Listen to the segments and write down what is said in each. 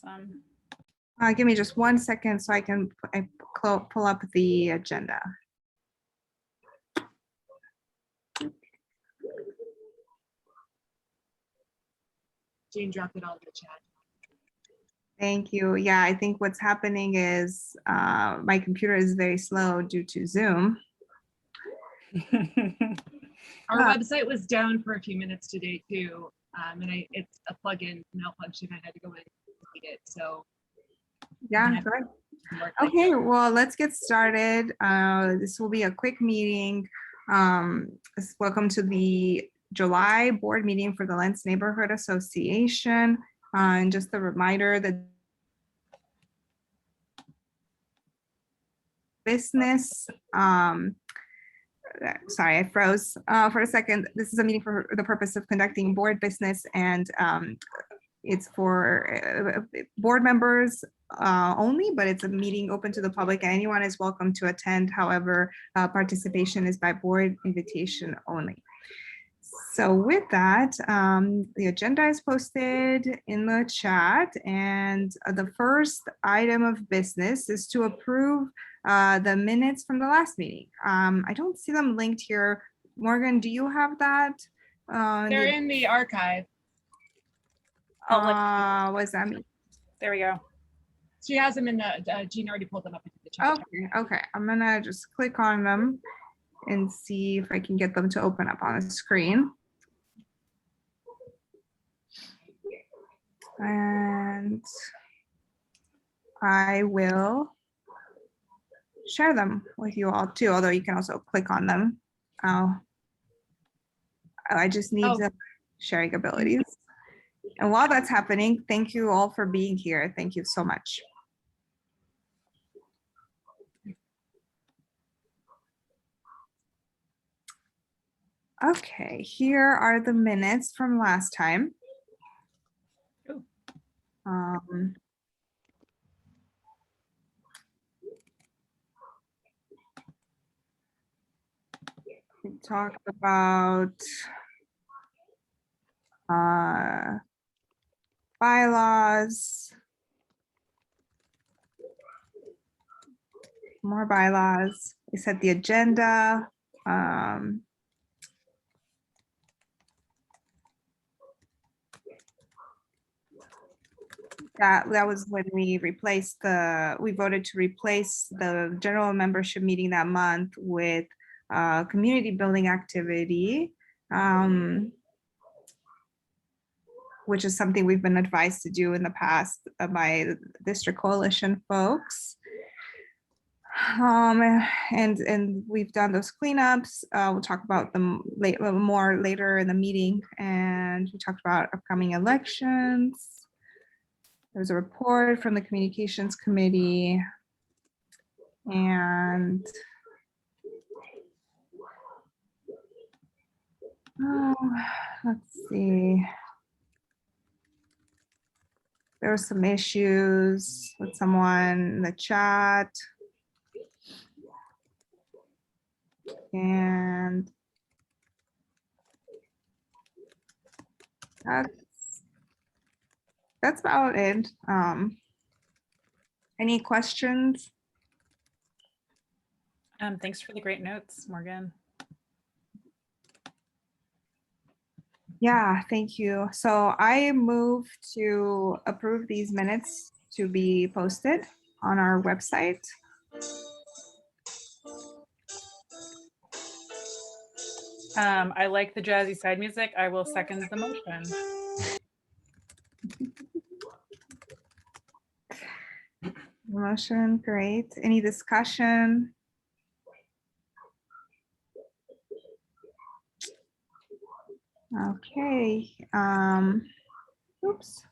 Awesome. Give me just 1 second so I can pull up the agenda. Jane dropped it all in the chat. Thank you. Yeah, I think what's happening is my computer is very slow due to Zoom. Our website was down for a few minutes today too, and it's a plugin malfunction. I had to go in and delete it. So yeah, good. Okay, well, let's get started. This will be a quick meeting. Welcome to the July board meeting for the Lents Neighborhood Association. And just a reminder that business, sorry, I froze for a second. This is a meeting for the purpose of conducting board business, and it's for board members only, but it's a meeting open to the public and anyone is welcome to attend. However, participation is by board invitation only. So with that, the agenda is posted in the chat, and the first item of business is to approve the minutes from the last meeting. I don't see them linked here. Morgan, do you have that? They're in the archive. What does that mean? There we go. She has them in the, Jean already pulled them up into the chat. Okay, I'm gonna just click on them and see if I can get them to open up on the screen. And I will share them with you all too, although you can also click on them. I just need the sharing abilities. And while that's happening, thank you all for being here. Thank you so much. Okay, here are the minutes from last time. We talked about bylaws, more bylaws. We set the agenda. That was when we voted to replace the general membership meeting that month with community building activity, which is something we've been advised to do in the past by district coalition folks. And we've done those cleanups. We'll talk about them more later in the meeting. And we talked about upcoming elections. There's a report from the communications committee. And let's see. There were some issues with someone in the chat. And that's about it. Any questions? Thanks for the great notes, Morgan. Yeah, thank you. So I move to approve these minutes to be posted on our website. I like the jazzy side music. I will second the motion. Motion, great. Any discussion? Okay. Oops.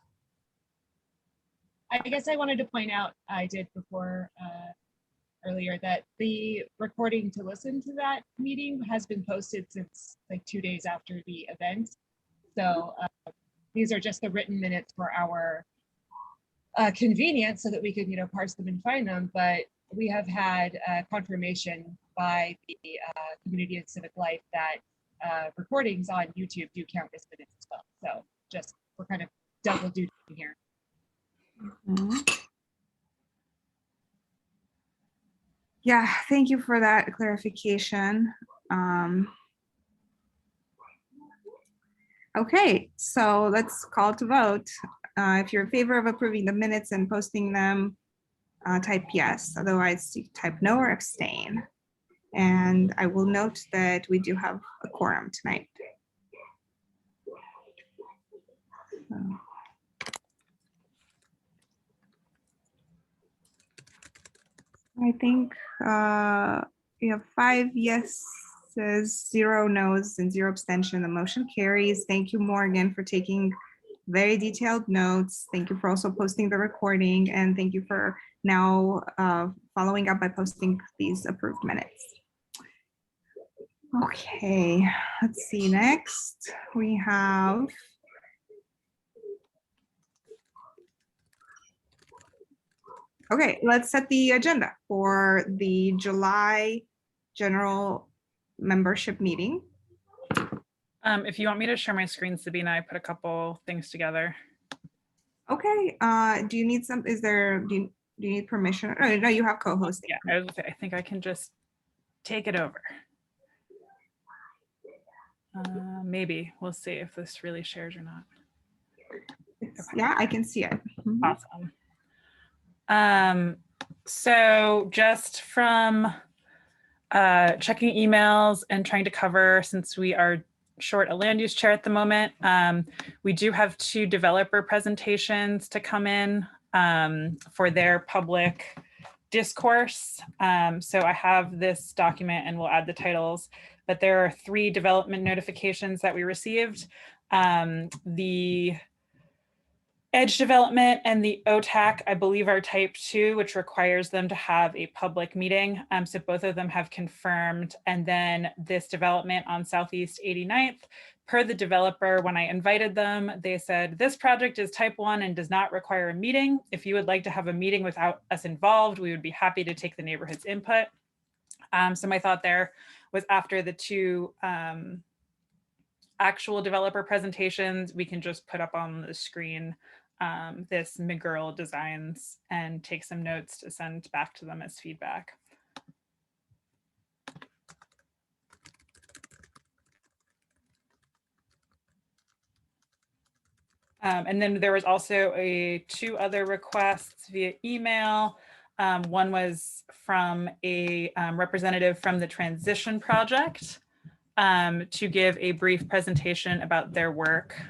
I guess I wanted to point out, I did before earlier, that the recording to listen to that meeting has been posted since like 2 days after the event. So these are just the written minutes for our convenience so that we could, parse them and find them. But we have had confirmation by the Community and Civic Life that recordings on YouTube do count as minutes as well. So just we're kind of double duty here. Mhm. Yeah, thank you for that clarification. Okay, so let's call to vote. If you're in favor of approving the minutes and posting them, type yes. Otherwise, you type no or abstain. And I will note that we do have a quorum tonight. So, I think we have 5 yeses, 0 nos, and 0 abstention. The motion carries. Thank you, Morgan, for taking very detailed notes. Thank you for also posting the recording, and thank you for now following up by posting these approved minutes. Okay, let's see. Next, we have okay, let's set the agenda for the July general membership meeting. If you want me to share my screen, Sabina, I put a couple things together. Okay, do you need some, do you need permission? Oh, no, you have co-hosting. Yeah, I think I can just take it over. Maybe we'll see if this really shares or not. Yeah, I can see it. Mhm. Awesome. So just from checking emails and trying to cover, since we are short a land use chair at the moment, we do have 2 developer presentations to come in for their public discourse. So I have this document and we'll add the titles, but there are 3 development notifications that we received. The Edge development and the OTAC, I believe, are type 2, which requires them to have a public meeting. So both of them have confirmed. And then this development on Southeast 89th, per the developer, when I invited them, they said, this project is type 1 and does not require a meeting. If you would like to have a meeting without us involved, we would be happy to take the neighborhood's input. So my thought there was, after the 2 actual developer presentations, we can just put up on the screen this McGurl designs and take some notes to send back to them as feedback. And then there was also 2 other requests via email. One was from a representative from the Transition Project to give a brief presentation about their work.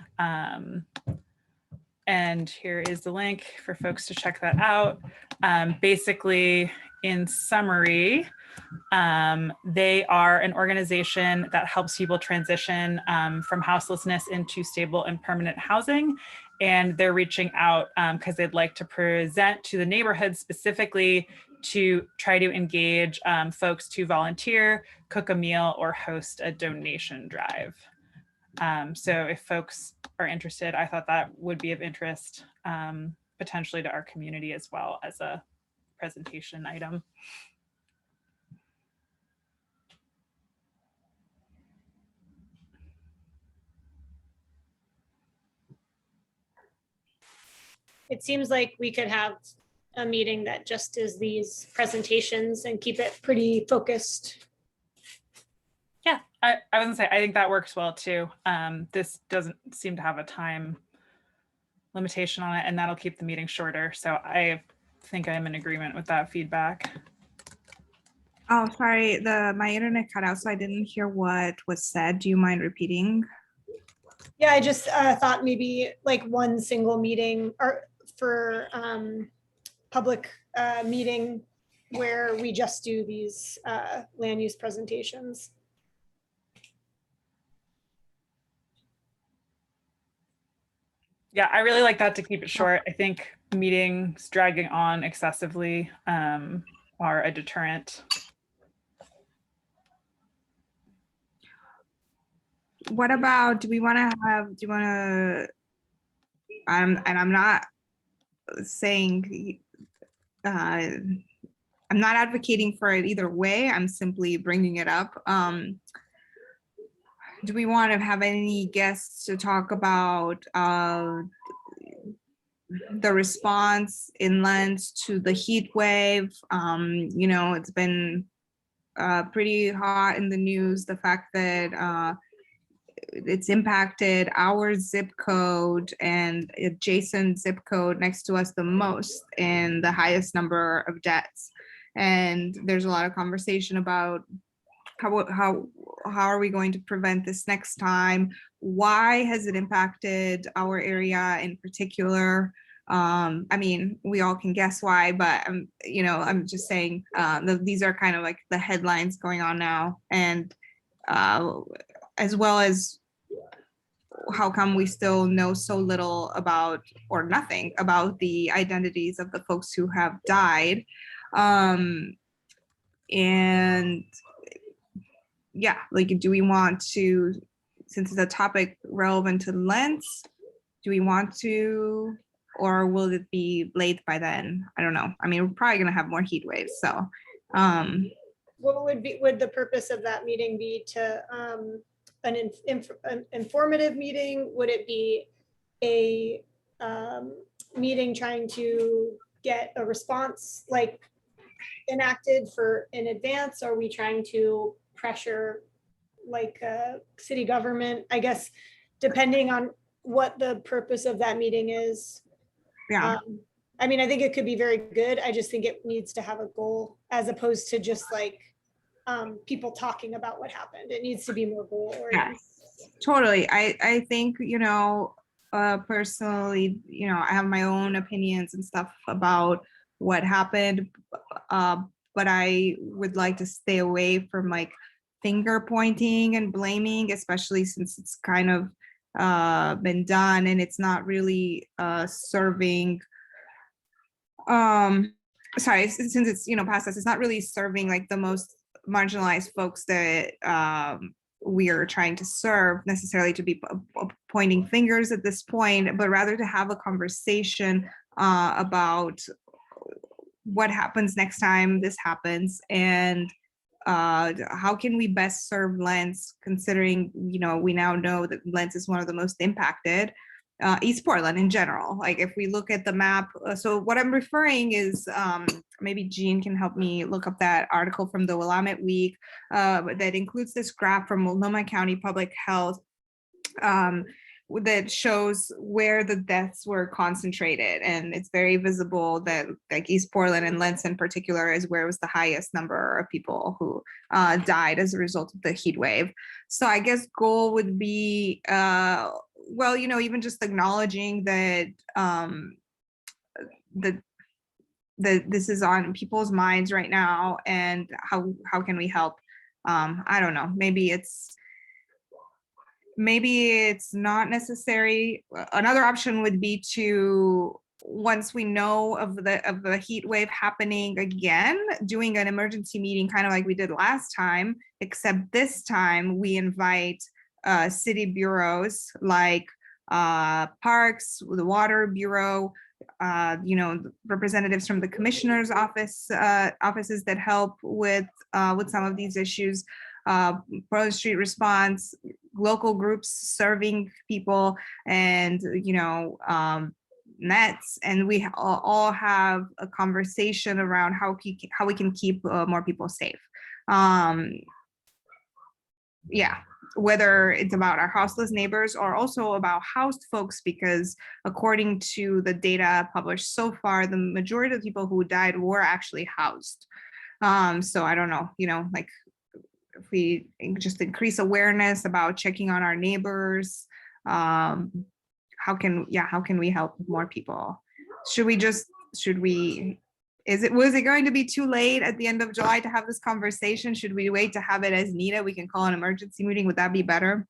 And here is the link for folks to check that out. Basically, in summary, they are an organization that helps people transition from houselessness into stable and permanent housing. And they're reaching out because they'd like to present to the neighborhood specifically to try to engage folks to volunteer, cook a meal, or host a donation drive. So if folks are interested, I thought that would be of interest potentially to our community as well as a presentation item. It seems like we could have a meeting that just is these presentations and keep it pretty focused. Yeah, I was gonna say, I think that works well too. This doesn't seem to have a time limitation on it, and that'll keep the meeting shorter. So I think I'm in agreement with that feedback. Oh, sorry, my internet cut out, so I didn't hear what was said. Do you mind repeating? Yeah, I just thought maybe like one single meeting or for public meeting where we just do these land use presentations. Yeah, I really like that to keep it short. I think meetings dragging on excessively are a deterrent. What about, do you want to, and I'm not saying, I'm not advocating for it either way. I'm simply bringing it up. Do we want to have any guests to talk about the response in Lens to the heat wave. You know, it's been pretty hot in the news, the fact that it's impacted our zip code and adjacent zip code next to us the most and the highest number of deaths. And there's a lot of conversation about how are we going to prevent this next time? Why has it impacted our area in particular? I mean, we all can guess why, but you know, I'm just saying these are kind of like the headlines going on now, and as well as how come we still know so little about, or nothing about, the identities of the folks who have died. And yeah, like, do we want to, since it's a topic relevant to Lents, do we want to, or will it be late by then? I don't know. I mean, we're probably gonna have more heat waves, so. What would the purpose of that meeting be? To an informative meeting? Would it be a meeting trying to get a response like enacted for in advance? Are we trying to pressure like city government? I guess depending on what the purpose of that meeting is. Yeah. I mean, I think it could be very good. I just think it needs to have a goal as opposed to just like people talking about what happened. It needs to be more goal oriented. Yes, totally. I think, you know, personally, you know, I have my own opinions and stuff about what happened, but I would like to stay away from like finger pointing and blaming, especially since it's kind of been done and it's not really serving, sorry, since it's, you know, past us, it's not really serving like the most marginalized folks that we are trying to serve necessarily, to be pointing fingers at this point, but rather to have a conversation about what happens next time this happens, and how can we best serve Lens, considering, you know, we now know that Lens is one of the most impacted, East Portland in general. Like if we look at the map, so what I'm referring is, maybe Jean can help me look up that article from the Willamette Week that includes this graph from Multnomah County Public Health that shows where the deaths were concentrated. And it's very visible that like East Portland and Lens in particular is where it was the highest number of people who died as a result of the heat wave. So I guess goal would be, well, you know, even just acknowledging that that this is on people's minds right now, and how can we help? I don't know, maybe it's not necessary. Another option would be to, once we know of the heat wave happening again, doing an emergency meeting, kind of like we did last time, except this time we invite city bureaus like Parks, the Water Bureau, you know, representatives from the commissioner's office, offices that help with some of these issues, Portland Street Response, local groups serving people, and, you know, Nets, and we all have a conversation around how we can keep more people safe. Yeah, whether it's about our houseless neighbors or also about housed folks, because according to the data published so far, the majority of people who died were actually housed. So I don't know, you know, like if we just increase awareness about checking on our neighbors, how can we help more people? Was it going to be too late at the end of July to have this conversation? Should we wait to have it as needed? We can call an emergency meeting. Would that be better?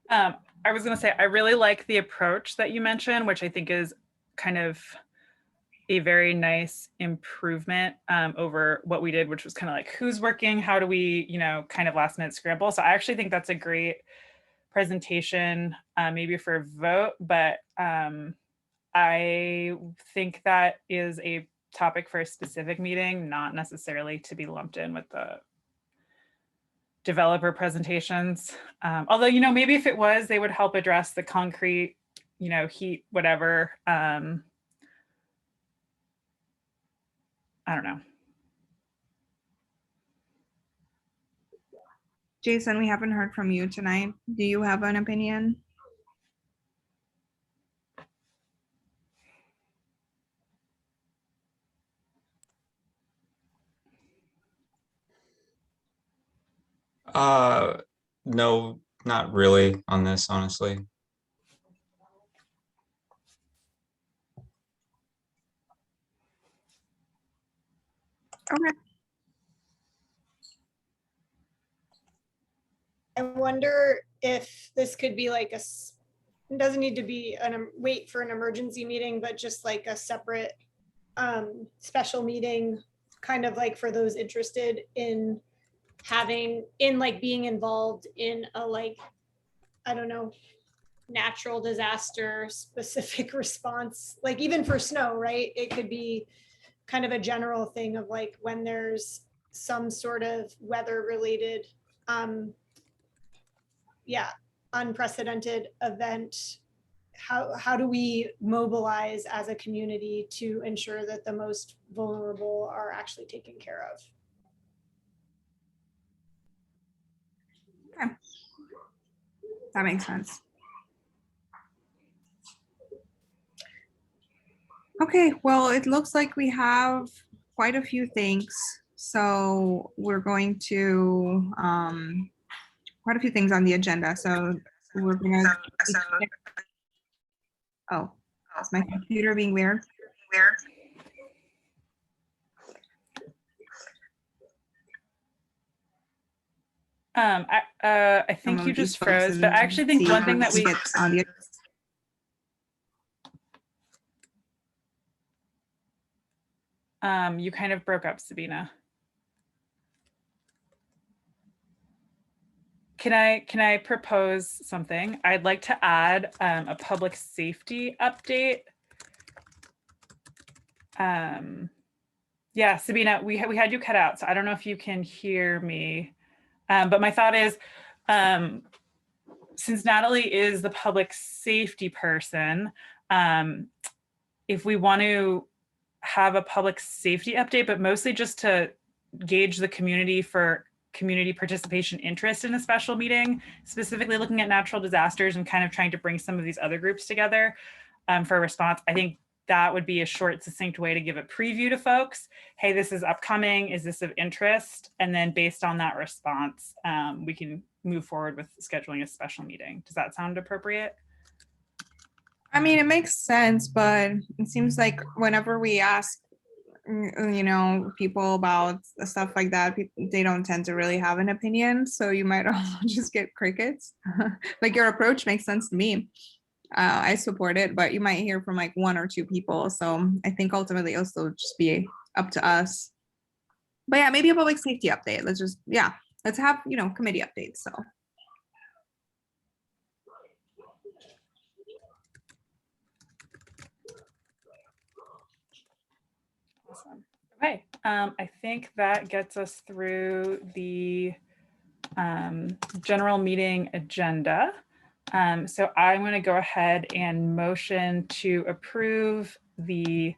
I was going to say, I really like the approach that you mentioned, which I think is kind of a very nice improvement over what we did, which was kind of like, who's working? How do we, you know, kind of last minute scramble? So I actually think that's a great presentation, maybe for a vote, but I think that is a topic for a specific meeting, not necessarily to be lumped in with the developer presentations. Although, you know, maybe if it was, they would help address the concrete, heat, whatever. I don't know. Jason, we haven't heard from you tonight. Do you have an opinion? No, not really on this, honestly. Okay. I wonder if this could be like it doesn't need to be wait for an emergency meeting, but just like a separate special meeting, kind of like for those interested in being involved in a I don't know, natural disaster specific response, like even for snow, right? It could be kind of a general thing of like when there's some sort of weather related unprecedented event, how do we mobilize as a community to ensure that the most vulnerable are actually taken care of? Okay. That makes sense. Okay, well, it looks like we have quite a few things. So we're going to quite a few things on the agenda. So we're gonna. Oh, is my computer being weird? I think you just froze, but I actually think one thing that you kind of broke up, Sabina. Can I propose something? I'd like to add a public safety update. Yeah, Sabina, we had you cut out, so I don't know if you can hear me. But my thought is, since Natalie is the public safety person, if we want to have a public safety update, but mostly just to gauge the community for community participation interest in a special meeting, specifically looking at natural disasters and kind of trying to bring some of these other groups together for a response. I think that would be a short, succinct way to give a preview to folks. Hey, this is upcoming. Is this of interest? And then based on that response, we can move forward with scheduling a special meeting. Does that sound appropriate? I mean, it makes sense, but it seems like whenever we ask, people about stuff like that, they don't tend to really have an opinion. So you might also just get crickets. Like your approach makes sense to me. I support it, but you might hear from like one or two people. So I think ultimately it'll still just be up to us. But yeah, maybe a public safety update. Let's have, committee updates. So. Awesome. Okay, I think that gets us through the general meeting agenda. So I'm going to go ahead and motion to approve the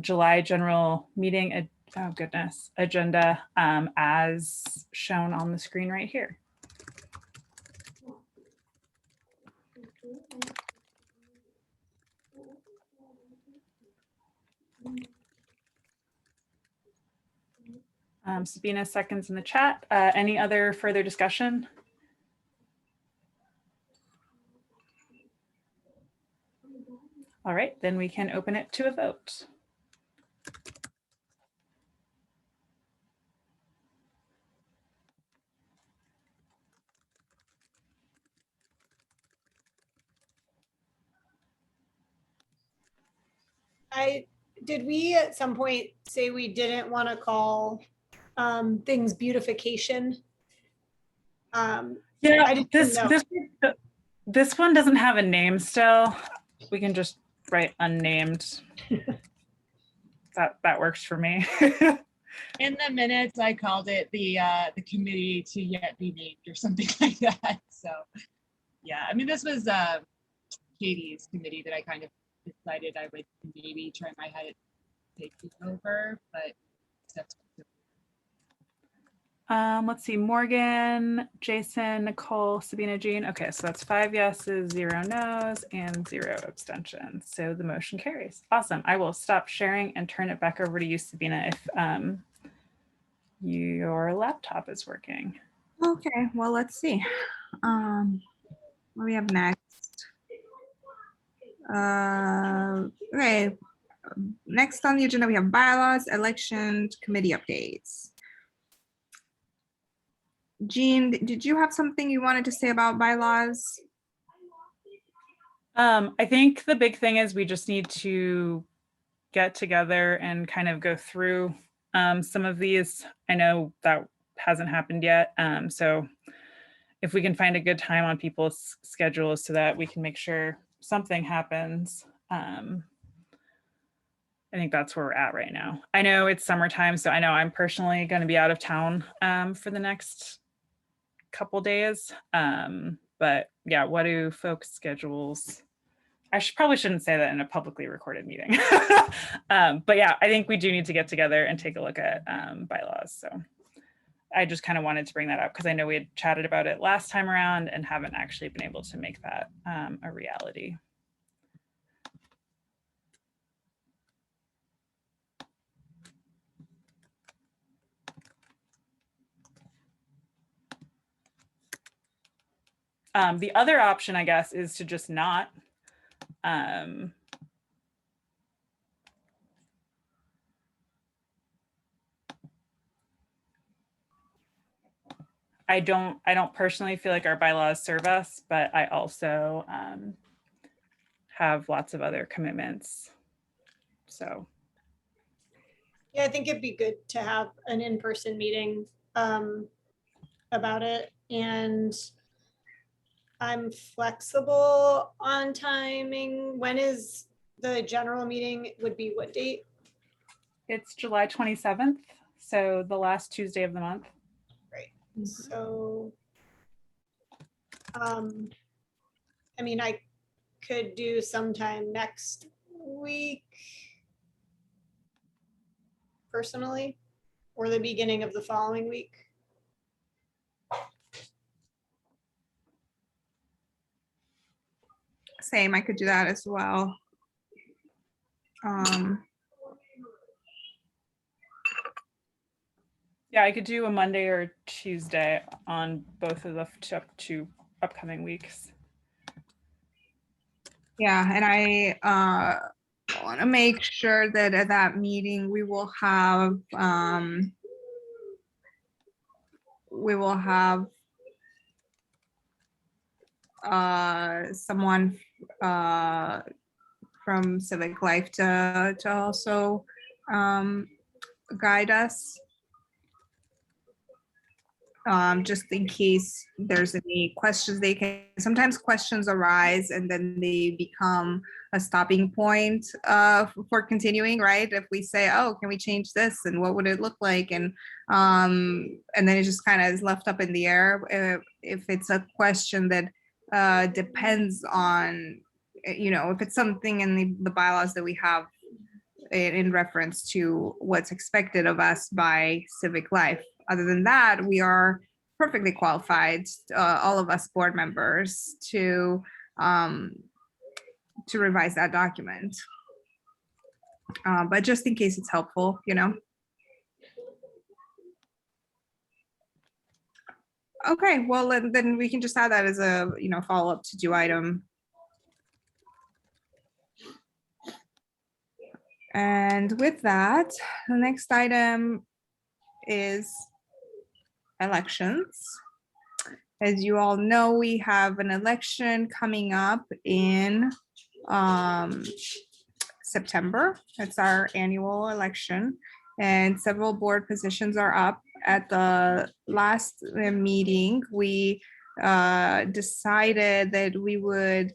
July general meeting agenda as shown on the screen right here. Sabina seconds in the chat. Any other further discussion? All right, then we can open it to a vote. Did we at some point say we didn't want to call things beautification? Yeah, this one doesn't have a name still. We can just write unnamed. That works for me. In the minutes, I called it the committee to yet be named or something like that. So yeah, I mean, this was Katie's committee that I kind of decided I would maybe try my head at taking over, but that's Let's see, Morgan, Jason, Nicole, Sabina, Jean. Okay, so that's 5 yeses, 0 no's, and 0 abstentions. So the motion carries. Awesome. I will stop sharing and turn it back over to you, Sabina, if your laptop is working. Okay, well, let's see. What do we have next? Okay, next on the agenda, we have bylaws, election committee updates. Jean, did you have something you wanted to say about bylaws? I think the big thing is we just need to get together and kind of go through some of these. I know that hasn't happened yet. So if we can find a good time on people's schedules so that we can make sure something happens. I think that's where we're at right now. I know it's summertime, so I know I'm personally going to be out of town for the next couple days. But yeah, what do folks' schedules? I probably shouldn't say that in a publicly recorded meeting. But yeah, I think we do need to get together and take a look at bylaws. So I just kind of wanted to bring that up because I know we had chatted about it last time around and haven't actually been able to make that a reality. The other option, I guess, is to just not. I don't personally feel like our bylaws serve us, but I also have lots of other commitments. So. Yeah, I think it'd be good to have an in-person meeting about it, and I'm flexible on timing. When is the general meeting? Would be what date? It's July 27th, so the last Tuesday of the month. Right. So, I mean, I could do sometime next week personally, or the beginning of the following week. Same, I could do that as well. Yeah, I could do a Monday or Tuesday on both of the two upcoming weeks. Yeah, and I want to make sure that at that meeting we will have someone from Civic Life to also guide us. Just in case there's any questions, sometimes questions arise and then they become a stopping point for continuing, right? If we say, oh, can we change this and what would it look like? And then it just kind of is left up in the air. If it's a question that depends on, if it's something in the bylaws that we have in reference to what's expected of us by Civic Life. Other than that, we are perfectly qualified, all of us board members, to revise that document. But just in case it's helpful, Okay, well, then we can just add that as a, follow-up to do item. And with that, the next item is elections. As you all know, we have an election coming up in September. It's our annual election, and several board positions are up. At the last meeting, we decided that we would,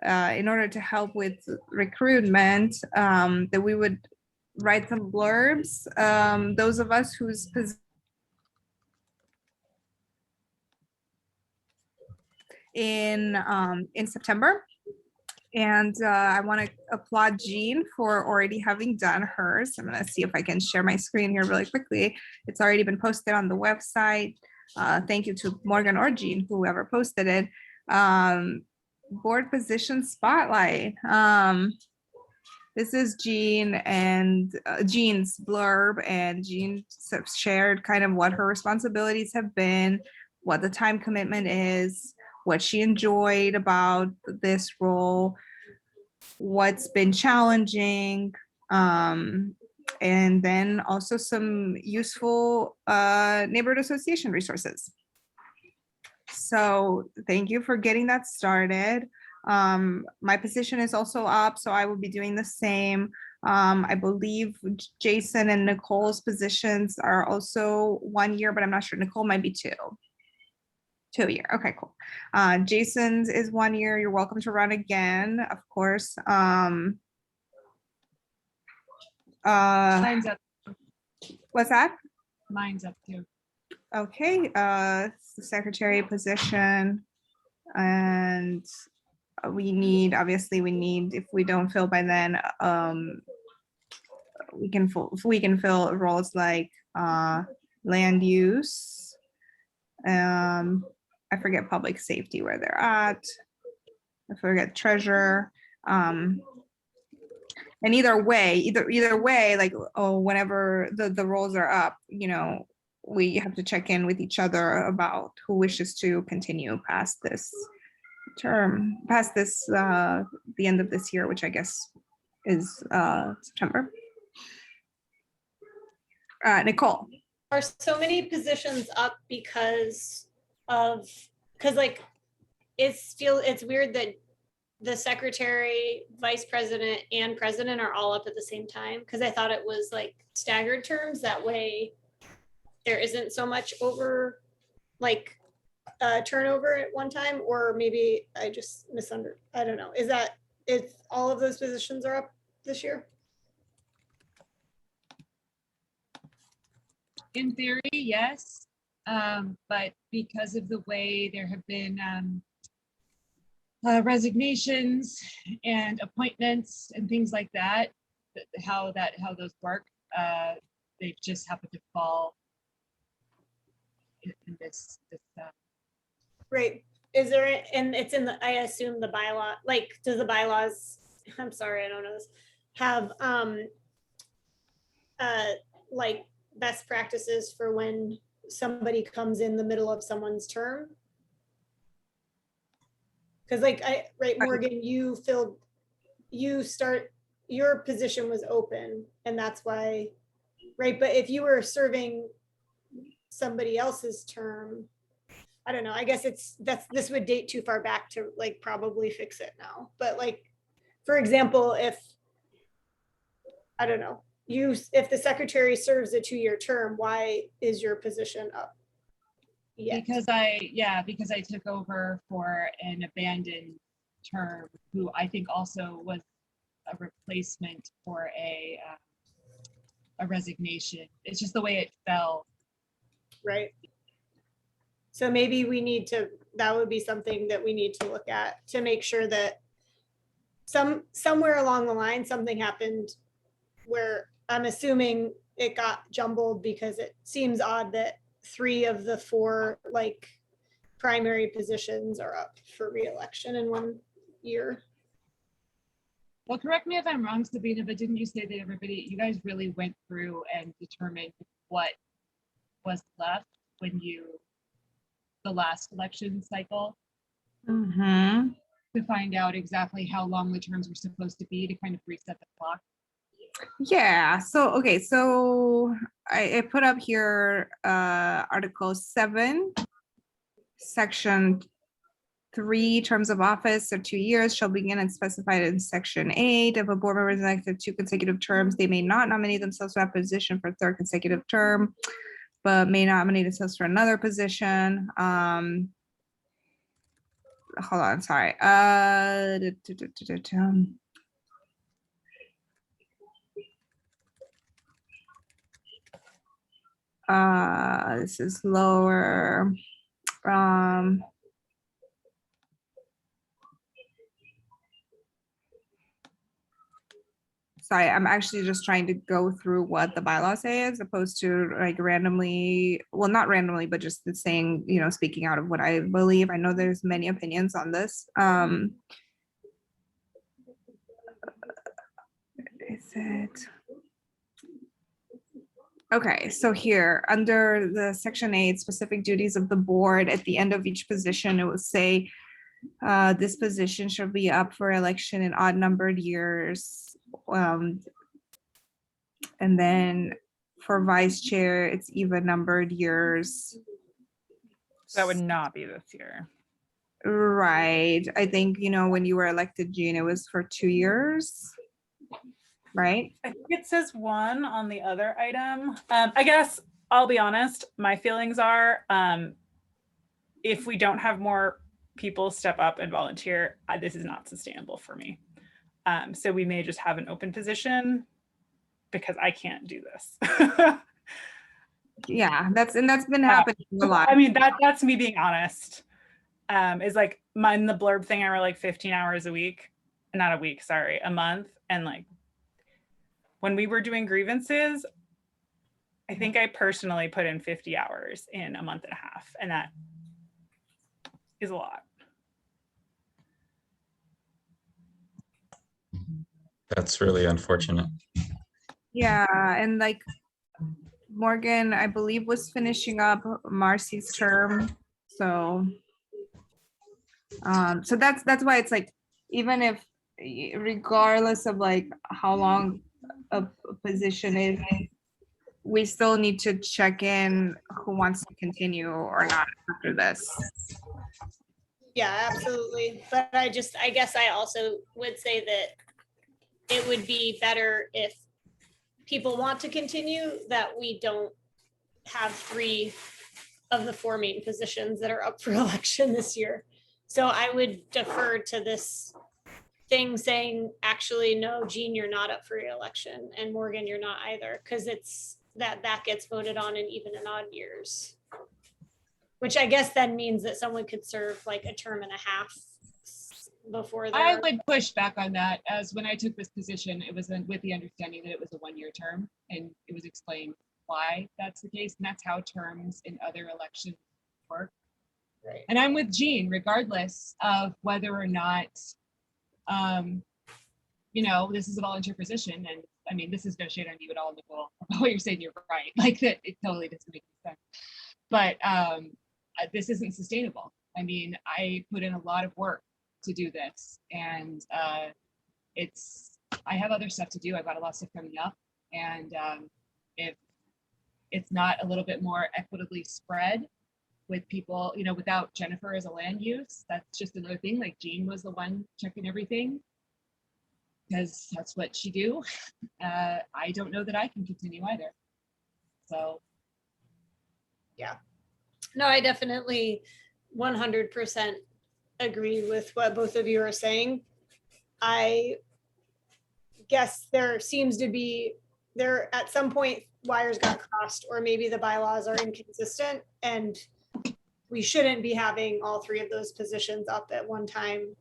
in order to help with recruitment, that we would write some blurbs. Those of us whose in September. And I want to applaud Jean for already having done hers. I'm going to see if I can share my screen here really quickly. It's already been posted on the website. Thank you to Morgan or Jean, whoever posted it. Board position spotlight. This is Jean and Jean's blurb, and Jean shared kind of what her responsibilities have been, what the time commitment is, what she enjoyed about this role, what's been challenging, and then also some useful neighborhood association resources. So thank you for getting that started. My position is also up, so I will be doing the same. I believe Jason and Nicole's positions are also 1 year, but I'm not sure. Nicole might be 2 year. Okay, cool. Jason's is 1 year. You're welcome to run again, of course. Mine's up. What's that? Mine's up too. Okay, it's the secretary position. And we need, obviously we need, if we don't fill by then, we can fill roles like land use. I forget public safety where they're at. I forget treasurer. And either way, like, oh, whenever the roles are up, you know, we have to check in with each other about who wishes to continue past this term, past this, the end of this year, which I guess is September. Nicole. Are so many positions up because like it's weird that the secretary, vice president, and president are all up at the same time, because I thought it was like staggered terms. That way there isn't so much over like turnover at one time, or maybe I just misunderstood. I don't know. Is that if all of those positions are up this year? In theory, yes, but because of the way there have been resignations and appointments and things like that, how those work, they just happen to fall in this. Right. Is there, and it's in the, I assume the bylaw, like, does the bylaws, I'm sorry, I don't know this, have like best practices for when somebody comes in the middle of someone's term? Because like, right, Morgan, your position was open, and that's why, right? But if you were serving somebody else's term, I don't know, I guess this would date too far back to like probably fix it now. But like, for example, if, I don't know, if the secretary serves a 2-year term, why is your position up yet? Because I took over for an abandoned term, who I think also was a replacement for a resignation. It's just the way it fell. Right. So maybe that would be something that we need to look at to make sure that somewhere along the line, something happened where I'm assuming it got jumbled, because it seems odd that 3 of the 4 like primary positions are up for re-election in 1 year. Well, correct me if I'm wrong, Sabina, but didn't you say that you guys really went through and determined what was left when the last election cycle, to find out exactly how long the terms were supposed to be, to kind of reset the clock? Yeah, so okay, so I put up here Article 7, Section 3, terms of office of 2 years shall begin and specified in Section 8. If a board member is elected 2 consecutive terms, they may not nominate themselves to that position for a 3rd consecutive term, but may nominate themselves for another position. Hold on, sorry. This is lower. Sorry, I'm actually just trying to go through what the bylaws say as opposed to like randomly, well, not randomly, but just saying, you know, speaking out of what I believe. I know there's many opinions on this. Is it? Okay, so here, under the section 8, specific duties of the board, at the end of each position, it will say, this position shall be up for election in odd numbered years. And then for vice chair, it's even numbered years. That would not be this year. Right, I think, you know, when you were elected, Jean, it was for 2 years, right? I think it says 1 on the other item. I guess I'll be honest, my feelings are if we don't have more people step up and volunteer, this is not sustainable for me. So we may just have an open position because I can't do this. Yeah, that's been happening a lot. I mean, that's me being honest. Is like in the blurb thing, I were like 15 hours a week, not a week, sorry, a month. And like when we were doing grievances, I think I personally put in 50 hours in a month and a half, and that is a lot. That's really unfortunate. Yeah, and like Morgan, I believe, was finishing up Marcy's term. So so that's why it's like, even if, regardless of like how long a position is, we still need to check in who wants to continue or not after this. Yeah, absolutely. But I guess I also would say that it would be better if people want to continue, that we don't have 3 of the 4 main positions that are up for election this year. So I would defer to this thing saying, actually, no, Jean, you're not up for re-election, and Morgan, you're not either, because it's that gets voted on in even and odd years. Which I guess then means that someone could serve like a term and a half before I they're. would push back on that, as when I took this position, it was with the understanding that it was a 1-year term, and it was explained why that's the case, and that's how terms in other elections work. Right. And I'm with Jean, regardless of whether or not, you know, this is a volunteer position. And I mean, this is no shade on you at all, Nicole. What you're saying, you're right. Like that, it totally doesn't make sense. But this isn't sustainable. I mean, I put in a lot of work to do this, and I have other stuff to do. I've got a lot of stuff coming up, and if it's not a little bit more equitably spread with people, you know, without Jennifer as a land use, that's just another thing. Like Jean was the one checking everything because that's what she do. I don't know that I can continue either. So. Yeah. No, I definitely 100% agree with what both of you are saying. I guess there seems to be, at some point wires got crossed, or maybe the bylaws are inconsistent, and we shouldn't be having all 3 of those positions up at one time.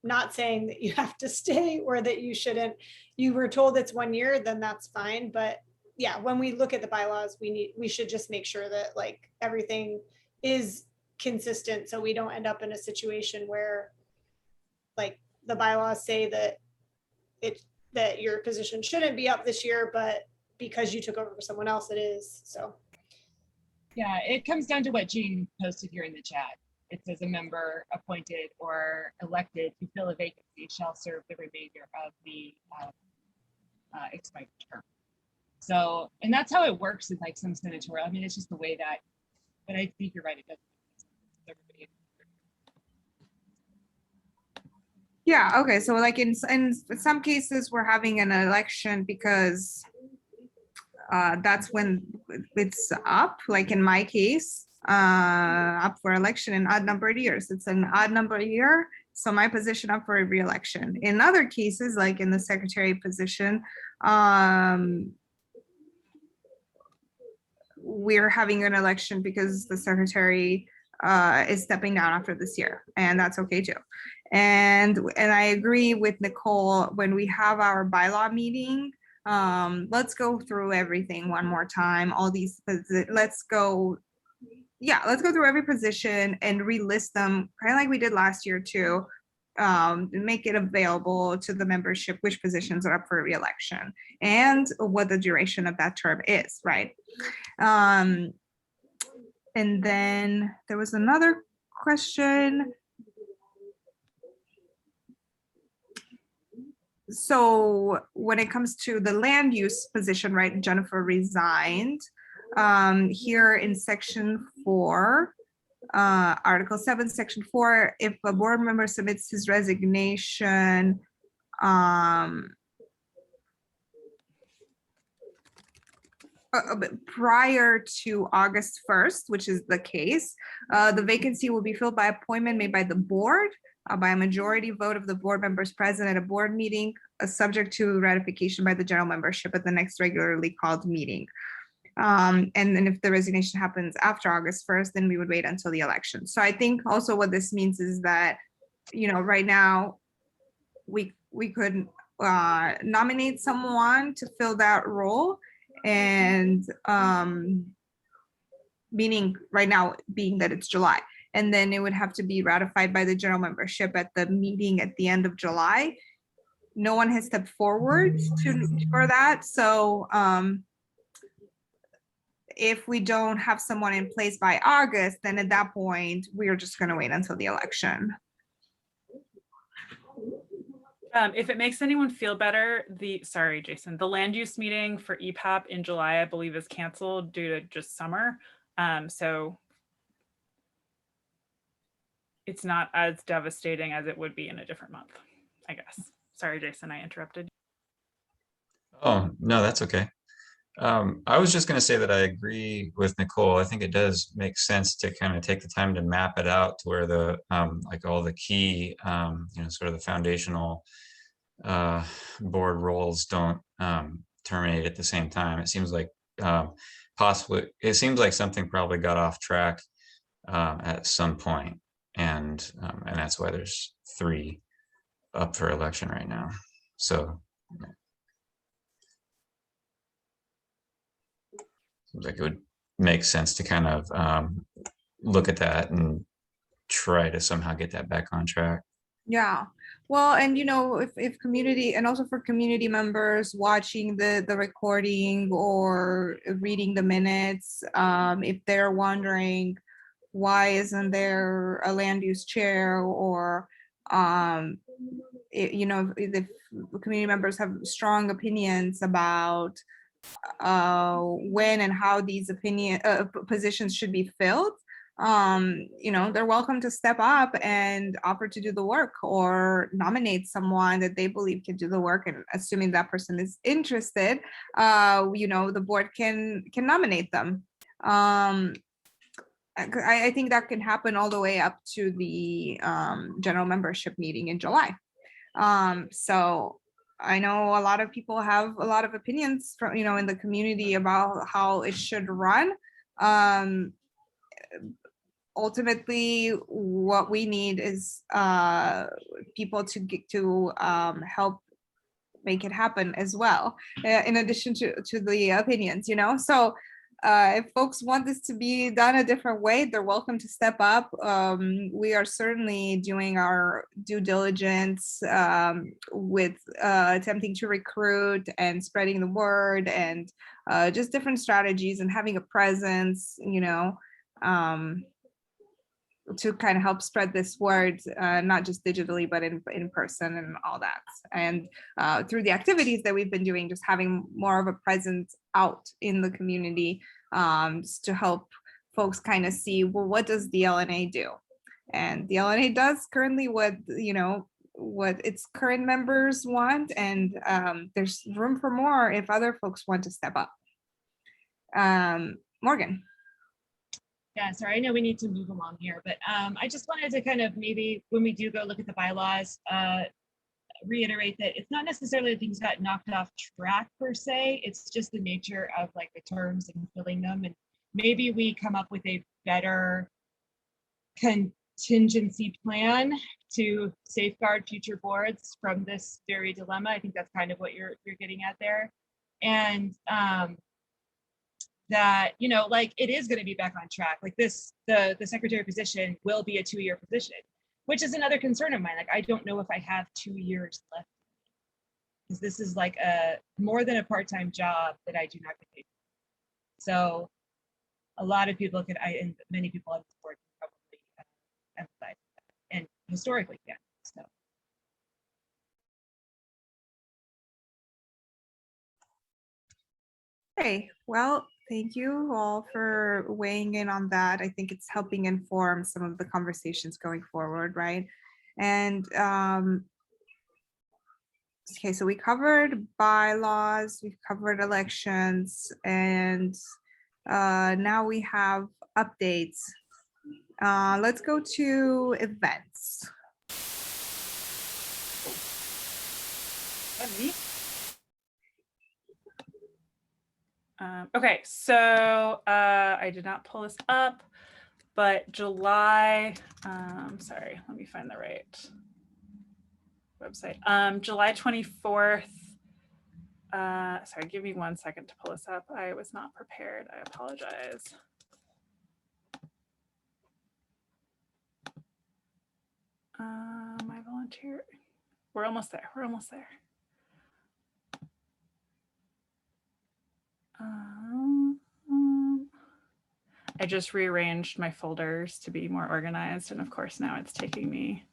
Not saying that you have to stay or that you shouldn't. You were told it's 1 year, then that's fine. But yeah, when we look at the bylaws, we should just make sure that like everything is consistent, so we don't end up in a situation where like the bylaws say that your position shouldn't be up this year, but because you took over for someone else, it is. So Yeah, it comes down to what Jean posted here in the chat. It says a member appointed or elected to fill a vacancy shall serve the remainder of the expired term. So, and that's how it works in like some senatorial. I mean, it's just the way that, but I think you're right. It doesn't. Everybody. Yeah, okay, so like in some cases, we're having an election because that's when it's up, like in my case, up for election in odd numbered years. It's an odd number year, so my position up for a re-election. In other cases, like in the secretary position, we're having an election because the secretary is stepping down after this year, and that's okay too. And I agree with Nicole, when we have our bylaw meeting, let's go through everything one more time, all these, let's go through every position and relist them, kind of like we did last year too. Make it available to the membership, which positions are up for re-election and what the duration of that term is, right? And then there was another question. So when it comes to the land use position, right, Jennifer resigned. Here in section 4, Article 7, Section 4, if a board member submits his resignation prior to August 1st, which is the case, the vacancy will be filled by appointment made by the board by a majority vote of the board members present at a board meeting, subject to ratification by the general membership at the next regularly called meeting. And then if the resignation happens after August 1st, then we would wait until the election. So I think also what this means is that, you know, right now we could nominate someone to fill that role, and meaning right now being that it's July, and then it would have to be ratified by the general membership at the meeting at the end of July. No one has stepped forward for that. So if we don't have someone in place by August, then at that point, we are just going to wait until the election. If it makes anyone feel better, sorry, Jason, the land use meeting for EPAP in July, I believe, is canceled due to just summer. So it's not as devastating as it would be in a different month, I guess. Sorry, Jason, I interrupted. Oh, no, that's okay. I was just going to say that I agree with Nicole. I think it does make sense to kind of take the time to map it out to where the like all the key, you know, sort of the foundational board roles don't terminate at the same time. It seems like possibly, it seems like something probably got off track at some point, and that's why there's 3 up for election right now. So seems like it would make sense to kind of look at that and try to somehow get that back on track. Yeah, well, and you know, if community, and also for community members watching the recording or reading the minutes, if they're wondering why isn't there a land use chair, or you know, if community members have strong opinions about when and how these positions should be filled, you know, they're welcome to step up and offer to do the work, or nominate someone that they believe can do the work. And assuming that person is interested, you know, the board can nominate them. I think that can happen all the way up to the general membership meeting in July. So I know a lot of people have a lot of opinions from, you know, in the community about how it should run. Ultimately, what we need is people to get to help make it happen as well, in addition to the opinions, you know. So if folks want this to be done a different way, they're welcome to step up. We are certainly doing our due diligence with attempting to recruit and spreading the word, and just different strategies, and having a presence, you know, to kind of help spread this word, not just digitally, but in person and all that. And through the activities that we've been doing, just having more of a presence out in the community, just to help folks kind of see, well, what does the LNA do? And the LNA does currently what, you know, what its current members want, and there's room for more if other folks want to step up. Morgan. Yeah, sorry, I know we need to move along here, but I just wanted to kind of maybe when we do go look at the bylaws, reiterate that it's not necessarily that things got knocked off track per se, it's just the nature of like the terms and filling them, and maybe we come up with a better contingency plan to safeguard future boards from this very dilemma. I think that's kind of what you're getting at there. And that, you know, like it is going to be back on track. Like this, the secretary position will be a 2-year position, which is another concern of mine. Like, I don't know if I have 2 years left, because this is like a more than a part-time job that I do not get paid for. So a lot of people could, and many people on this board can probably emphasize that, and historically, yeah. So. Okay, well, thank you all for weighing in on that. I think it's helping inform some of the conversations going forward, right? And okay, so we covered bylaws, we've covered elections, and now we have updates. Let's go to events. Okay, so I did not pull this up, but July, sorry, let me find the right website. July 24th, sorry, give me 1 second to pull this up. I was not prepared, I apologize. My volunteer, we're almost there, we're almost there. I just rearranged my folders to be more organized, and of course now it's taking me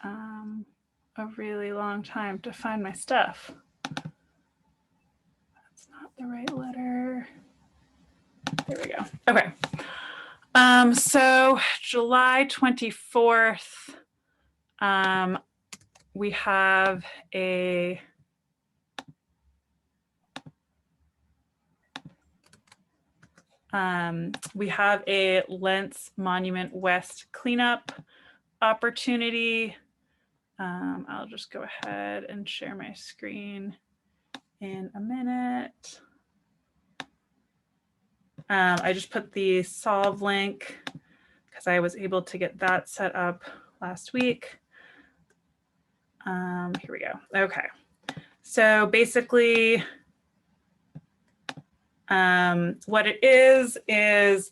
a really long time to find my stuff. That's not the right letter. There we go. Okay. So July 24th, we have a Lentz Monument West cleanup opportunity. I'll just go ahead and share my screen in a minute. I just put the Solve link because I was able to get that set up last week. Here we go. Okay. So basically, what it is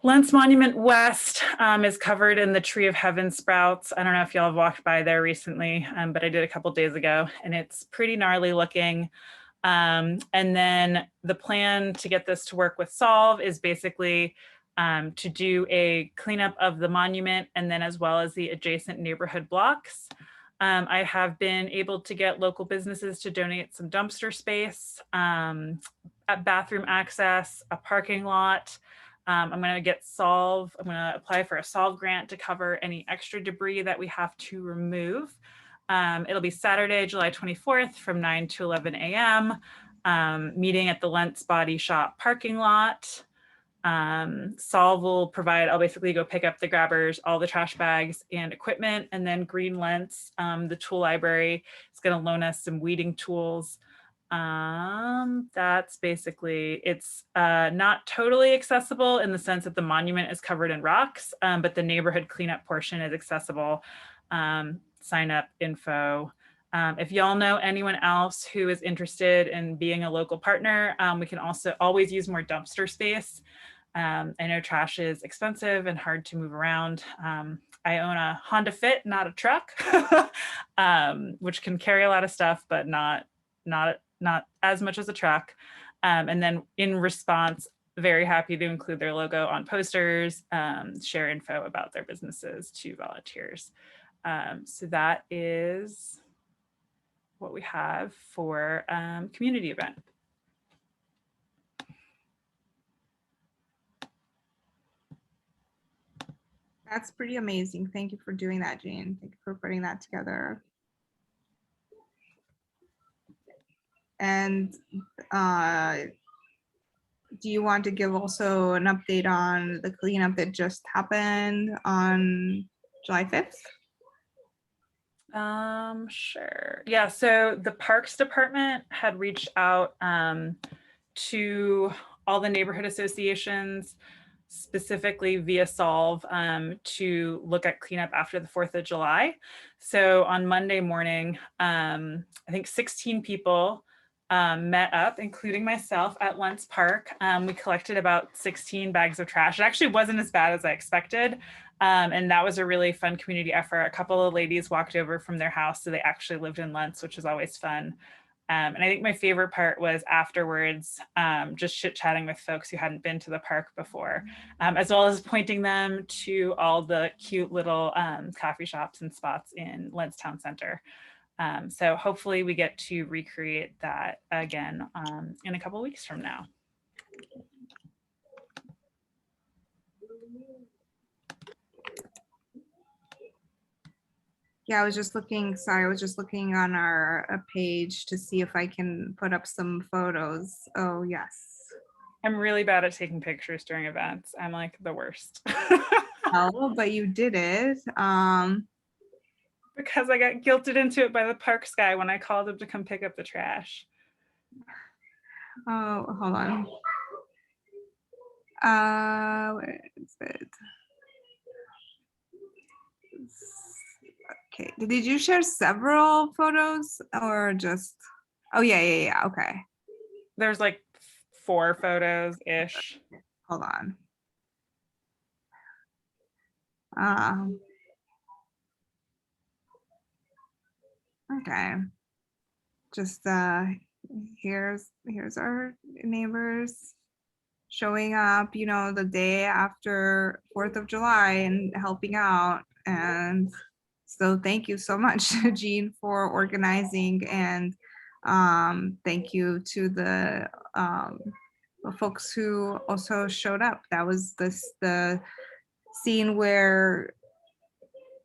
Lentz Monument West is covered in the Tree of Heaven sprouts. I don't know if y'all have walked by there recently, but I did a couple days ago, and it's pretty gnarly looking. And then the plan to get this to work with Solve is basically to do a cleanup of the monument, and then as well as the adjacent neighborhood blocks. I have been able to get local businesses to donate some dumpster space, bathroom access, a parking lot. I'm going to get Solve. I'm going to apply for a Solve grant to cover any extra debris that we have to remove. It'll be Saturday, July 24th from 9 to 11 a.m. Meeting at the Lentz Body Shop parking lot. Solve will provide, I'll basically go pick up the grabbers, all the trash bags and equipment, and then Green Lentz, the tool library, is going to loan us some weeding tools. That's basically, it's not totally accessible in the sense that the monument is covered in rocks, but the neighborhood cleanup portion is accessible. Sign up info. If y'all know anyone else who is interested in being a local partner, we can also always use more dumpster space. I know trash is expensive and hard to move around. I own a Honda Fit, not a truck, which can carry a lot of stuff, but not as much as a truck. And then in response, very happy to include their logo on posters, share info about their businesses to volunteers. So that is what we have for community event. That's pretty amazing. Thank you for doing that, Jane. Thank you for putting that together. And do you want to give also an update on the cleanup that just happened on July 5th? Sure. Yeah, so the Parks Department had reached out to all the neighborhood associations specifically via Solve to look at cleanup after the 4th of July. So on Monday morning, I think 16 people met up, including myself, at Lentz Park. We collected about 16 bags of trash. It actually wasn't as bad as I expected. And that was a really fun community effort. A couple of ladies walked over from their house, so they actually lived in Lentz, which is always fun. And I think my favorite part was afterwards, just chit-chatting with folks who hadn't been to the park before, as well as pointing them to all the cute little coffee shops and spots in Lentz Town Center. So hopefully we get to recreate that again in a couple of weeks from now. Yeah, I was just looking, sorry, I was just looking on our page to see if I can put up some photos. Oh, yes. I'm really bad at taking pictures during events. I'm like the worst. Oh, but you did it. Because I got guilted into it by the parks guy when I called him to come pick up the trash. Oh, hold on. Where is it? Okay, did you share several photos or just? Oh, yeah, okay. There's like 4 photos-ish. Hold on. Okay. Just here's our neighbors showing up, you know, the day after 4th of July and helping out. And so thank you so much, Jean, for organizing, and thank you to the folks who also showed up. That was the scene where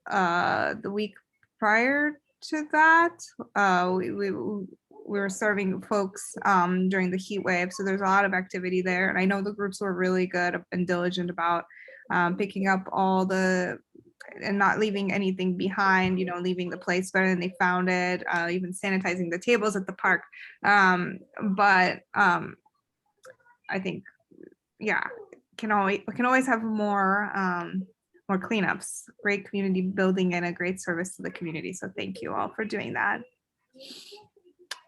the week prior to that, we were serving folks during the heat wave. So there's a lot of activity there. And I know the groups were really good and diligent about picking up all the, and not leaving anything behind, you know, leaving the place better than they found it, even sanitizing the tables at the park. But I think, yeah, can always have more cleanups, great community building, and a great service to the community. So thank you all for doing that.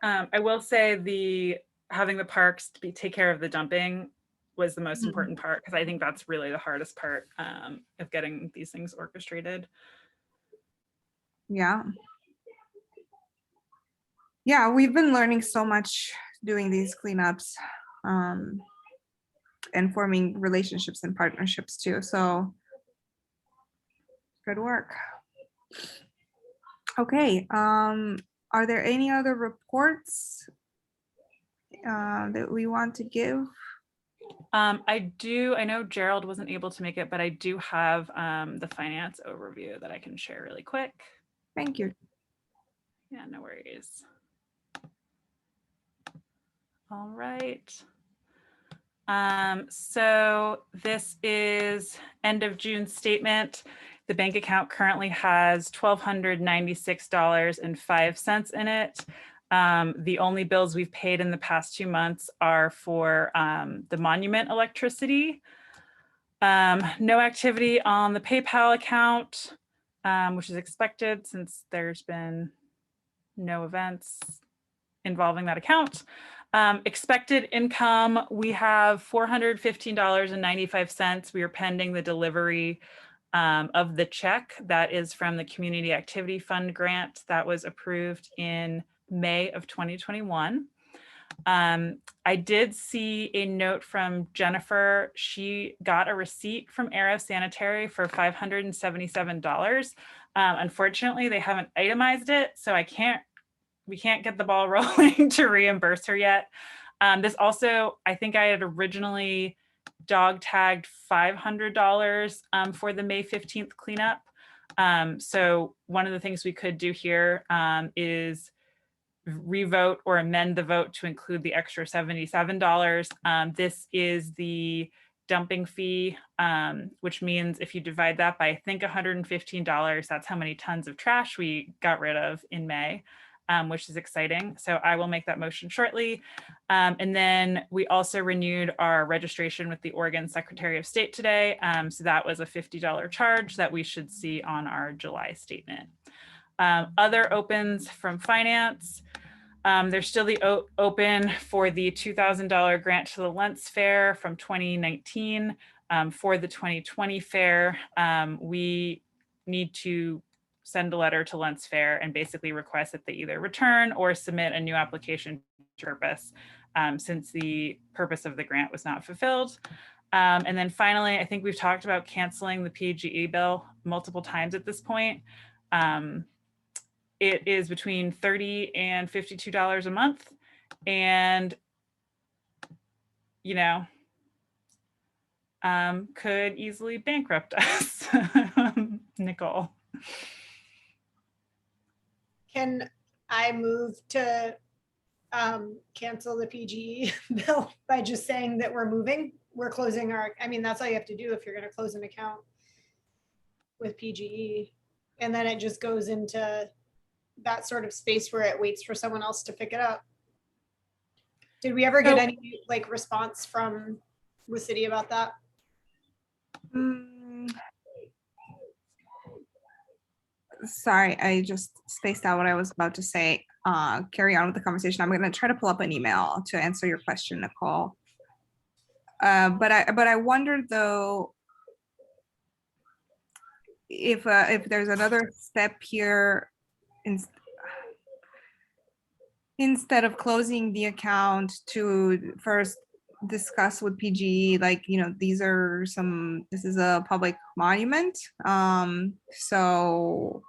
I will say having the parks take care of the dumping was the most important part, because I think that's really the hardest part of getting these things orchestrated. Yeah. Yeah, we've been learning so much doing these cleanups and forming relationships and partnerships too. So good work. Okay, are there any other reports that we want to give? I know Gerald wasn't able to make it, but I do have the finance overview that I can share really quick. Thank you. Yeah, no worries. All right. So this is end of June statement. The bank account currently has $1,296.05 in it. The only bills we've paid in the past 2 months are for the monument electricity. No activity on the PayPal account, which is expected since there's been no events involving that account. Expected income, we have $415.95. We are pending the delivery of the check that is from the Community Activity Fund grant that was approved in May of 2021. I did see a note from Jennifer. She got a receipt from Aero Sanitary for $577. Unfortunately, they haven't itemized it, so we can't get the ball rolling to reimburse her yet. This also, I think I had originally dog tagged $500 for the May 15th cleanup. So one of the things we could do here is revote or amend the vote to include the extra $77. This is the dumping fee, which means if you divide that by, I think, $115, that's how many tons of trash we got rid of in May. which is exciting. So I will make that motion shortly. And then we also renewed our registration with the Oregon Secretary of State today. So that was a $50 charge that we should see on our July statement. Other opens from finance. There's still the open for the $2,000 grant to the Lentz Fair from 2019. For the 2020 fair, we need to send a letter to Lentz Fair and basically request that they either return or submit a new application purpose, since the purpose of the grant was not fulfilled. And then finally, I think we've talked about canceling the PGE bill multiple times at this point. It is between $30 and $52 a month. And, you know, could easily bankrupt us. Nicole. Can I move to cancel the PGE bill by just saying that we're moving? We're closing our, I mean, that's all you have to do if you're going to close an account with PGE. And then it just goes into that sort of space where it waits for someone else to pick it up. Did we ever get any like response from the city about that? Sorry, I just spaced out what I was about to say. Carry on with the conversation. I'm going to try to pull up an email to answer your question, Nicole. But I wonder though if there's another step here. Instead of closing the account, to first discuss with PGE, like, you know, this is a public monument. So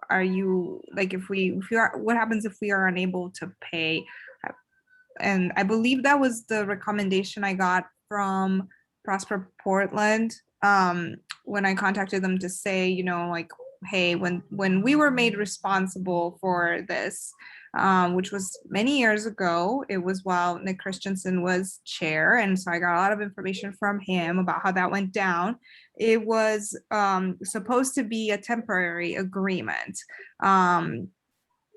are you, like, if you are, what happens if we are unable to pay? And I believe that was the recommendation I got from Prosper Portland, when I contacted them to say, you know, like, hey, when we were made responsible for this, which was many years ago, it was while Nick Christensen was chair. And so I got a lot of information from him about how that went down. It was supposed to be a temporary agreement.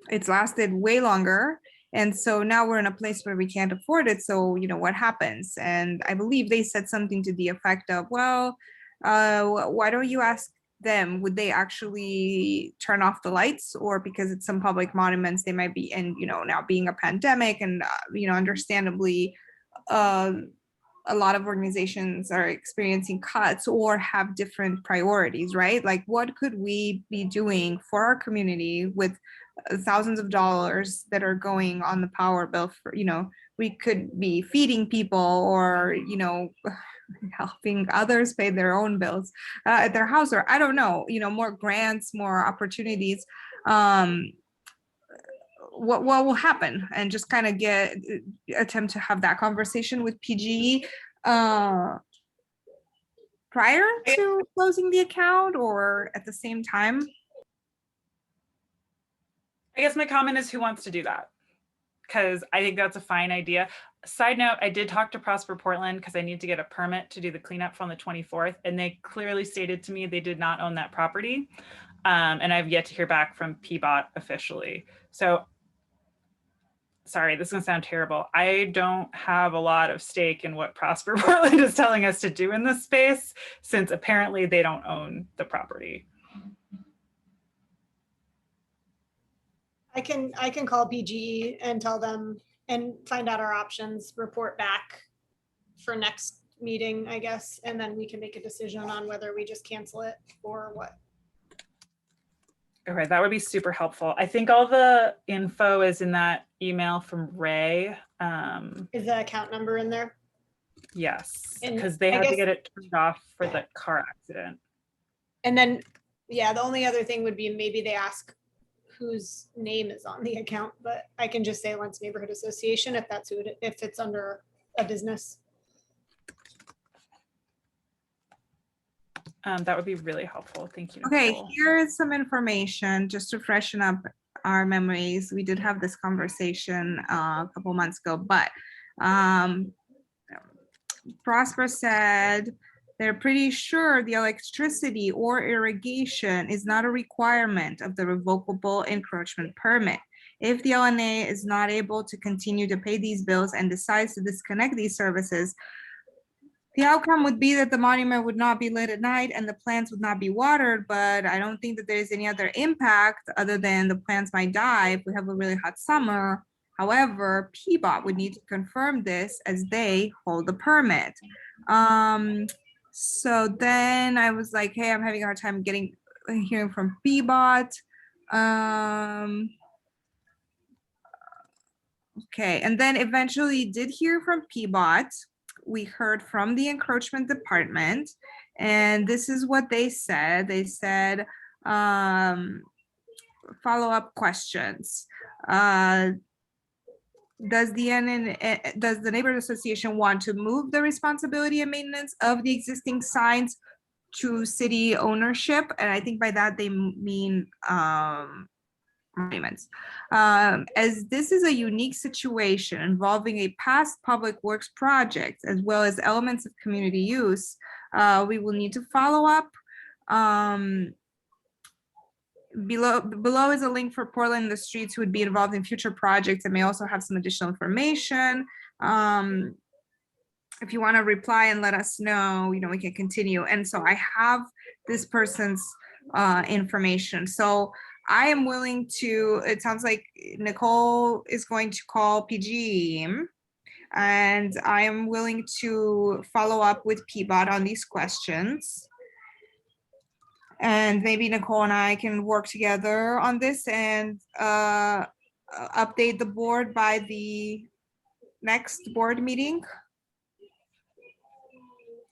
It's lasted way longer. And so now we're in a place where we can't afford it. So, you know, what happens? And I believe they said something to the effect of, well, why don't you ask them, would they actually turn off the lights? Or because it's some public monuments, they might be, and, you know, now being a pandemic and, you know, understandably, a lot of organizations are experiencing cuts or have different priorities, right? Like, what could we be doing for our community with thousands of dollars that are going on the power bill? For, you know, we could be feeding people, or, you know, helping others pay their own bills at their house, or I don't know, you know, more grants, more opportunities. What will happen? And just kind of attempt to have that conversation with PGE prior to closing the account, or at the same time. I guess my comment is, who wants to do that? Because I think that's a fine idea. Side note, I did talk to Prosper Portland because I need to get a permit to do the cleanup on the 24th. And they clearly stated to me they did not own that property. And I've yet to hear back from PBOT officially. So sorry, this is gonna sound terrible. I don't have a lot of stake in what Prosper Portland is telling us to do in this space, since apparently they don't own the property. I can call PGE and tell them and find out our options, report back for next meeting, I guess, and then we can make a decision on whether we just cancel it or what. Okay, that would be super helpful. I think all the info is in that email from Ray. Is the account number in there? Yes, And because they I had to guess- get it turned off for the car accident. And then, yeah, the only other thing would be maybe they ask whose name is on the account, but I can just say Lentz Neighborhood Association if that's who if it's under a business. That would be really helpful. Thank you, Okay, Nicole. here is some information just to freshen up our memories. We did have this conversation a couple months ago, but Prosper said they're pretty sure the electricity or irrigation is not a requirement of the revocable encroachment permit. If the LNA is not able to continue to pay these bills and decides to disconnect these services, the outcome would be that the monument would not be lit at night and the plants would not be watered, but I don't think that there's any other impact other than the plants might die if we have a really hot summer. However, PBOT would need to confirm this as they hold the permit. So then I was like, hey, I'm having a hard time hearing from PBOT. Okay, and then eventually did hear from PBOT. We heard from the encroachment department, and this is what they said. They said, follow-up questions. Does the neighborhood association want to move the responsibility and maintenance of the existing signs to city ownership? And I think by that they mean monuments. As this is a unique situation involving a past public works project as well as elements of community use, we will need to follow up. Below is a link for Portland and the streets who would be involved in future projects and may also have some additional information. If you want to reply and let us know, we can continue. And so I have this person's information. So I am willing to, it sounds like Nicole is going to call PG, and I am willing to follow up with PBOT on these questions. And maybe Nicole and I can work together on this and update the board by the next board meeting.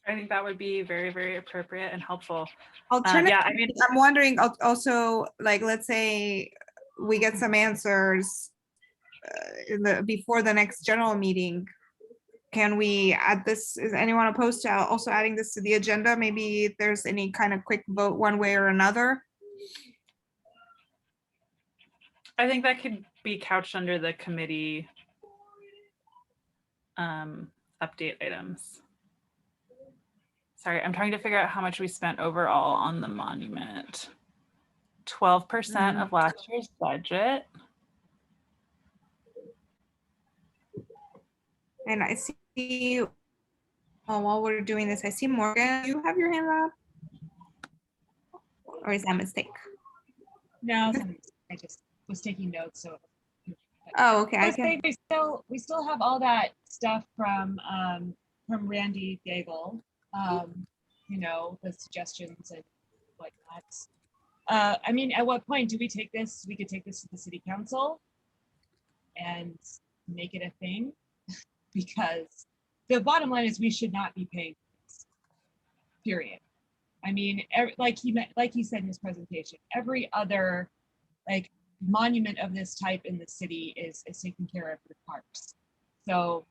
I think that would be very, very appropriate and helpful. Alternatively, yeah, I mean, I'm wondering also, like, let's say we get some answers before the next general meeting. Can we add this? Is anyone opposed to also adding this to the agenda? Maybe if there's any kind of quick vote one way or another. I think that could be couched under the committee update items. Sorry, I'm trying to figure out how much we spent overall on the monument. 12% of last year's budget. And I see, while we're doing this, I see Morgan, you have your hand up? Or is that a mistake? No, I just was taking notes, so. Oh, okay. I say we still have all that stuff from Randy Daigle. The suggestions and whatnot. I mean, at what point do we take this? We could take this to the city council and make it a thing, because the bottom line is we should not be paying for this, period. I mean, like he said in his presentation, every other monument of this type in the city is taken care of with parks. So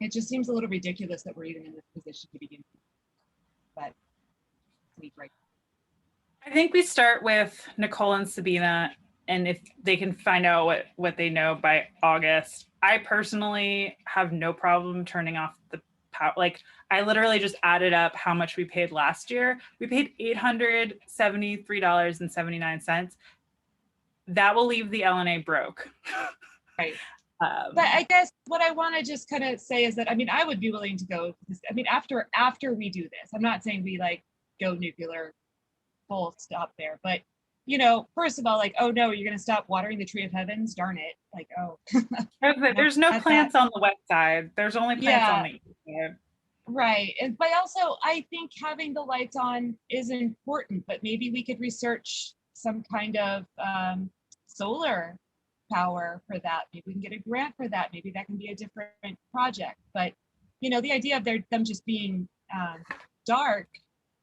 it just seems a little ridiculous that we're even in this position to begin with. But right. I think we start with Nicole and Sabina, and if they can find out what they know by August. I personally have no problem turning off the power. I literally just added up how much we paid last year. We paid $873.79. That will leave the LNA broke. Right. But I guess what I want to just kind of say is that, I mean, I would be willing to go, I mean, after we do this, I'm not saying we go nuclear, full stop there, but first of all, oh no, you're going to stop watering the tree of heavens, darn it. Oh. There's no plants on the west side. There's only plants on the east side. Right. But also I think having the lights on is important, but maybe we could research some kind of solar power for that. Maybe we can get a grant for that. Maybe that can be a different project. But the idea of them just being dark,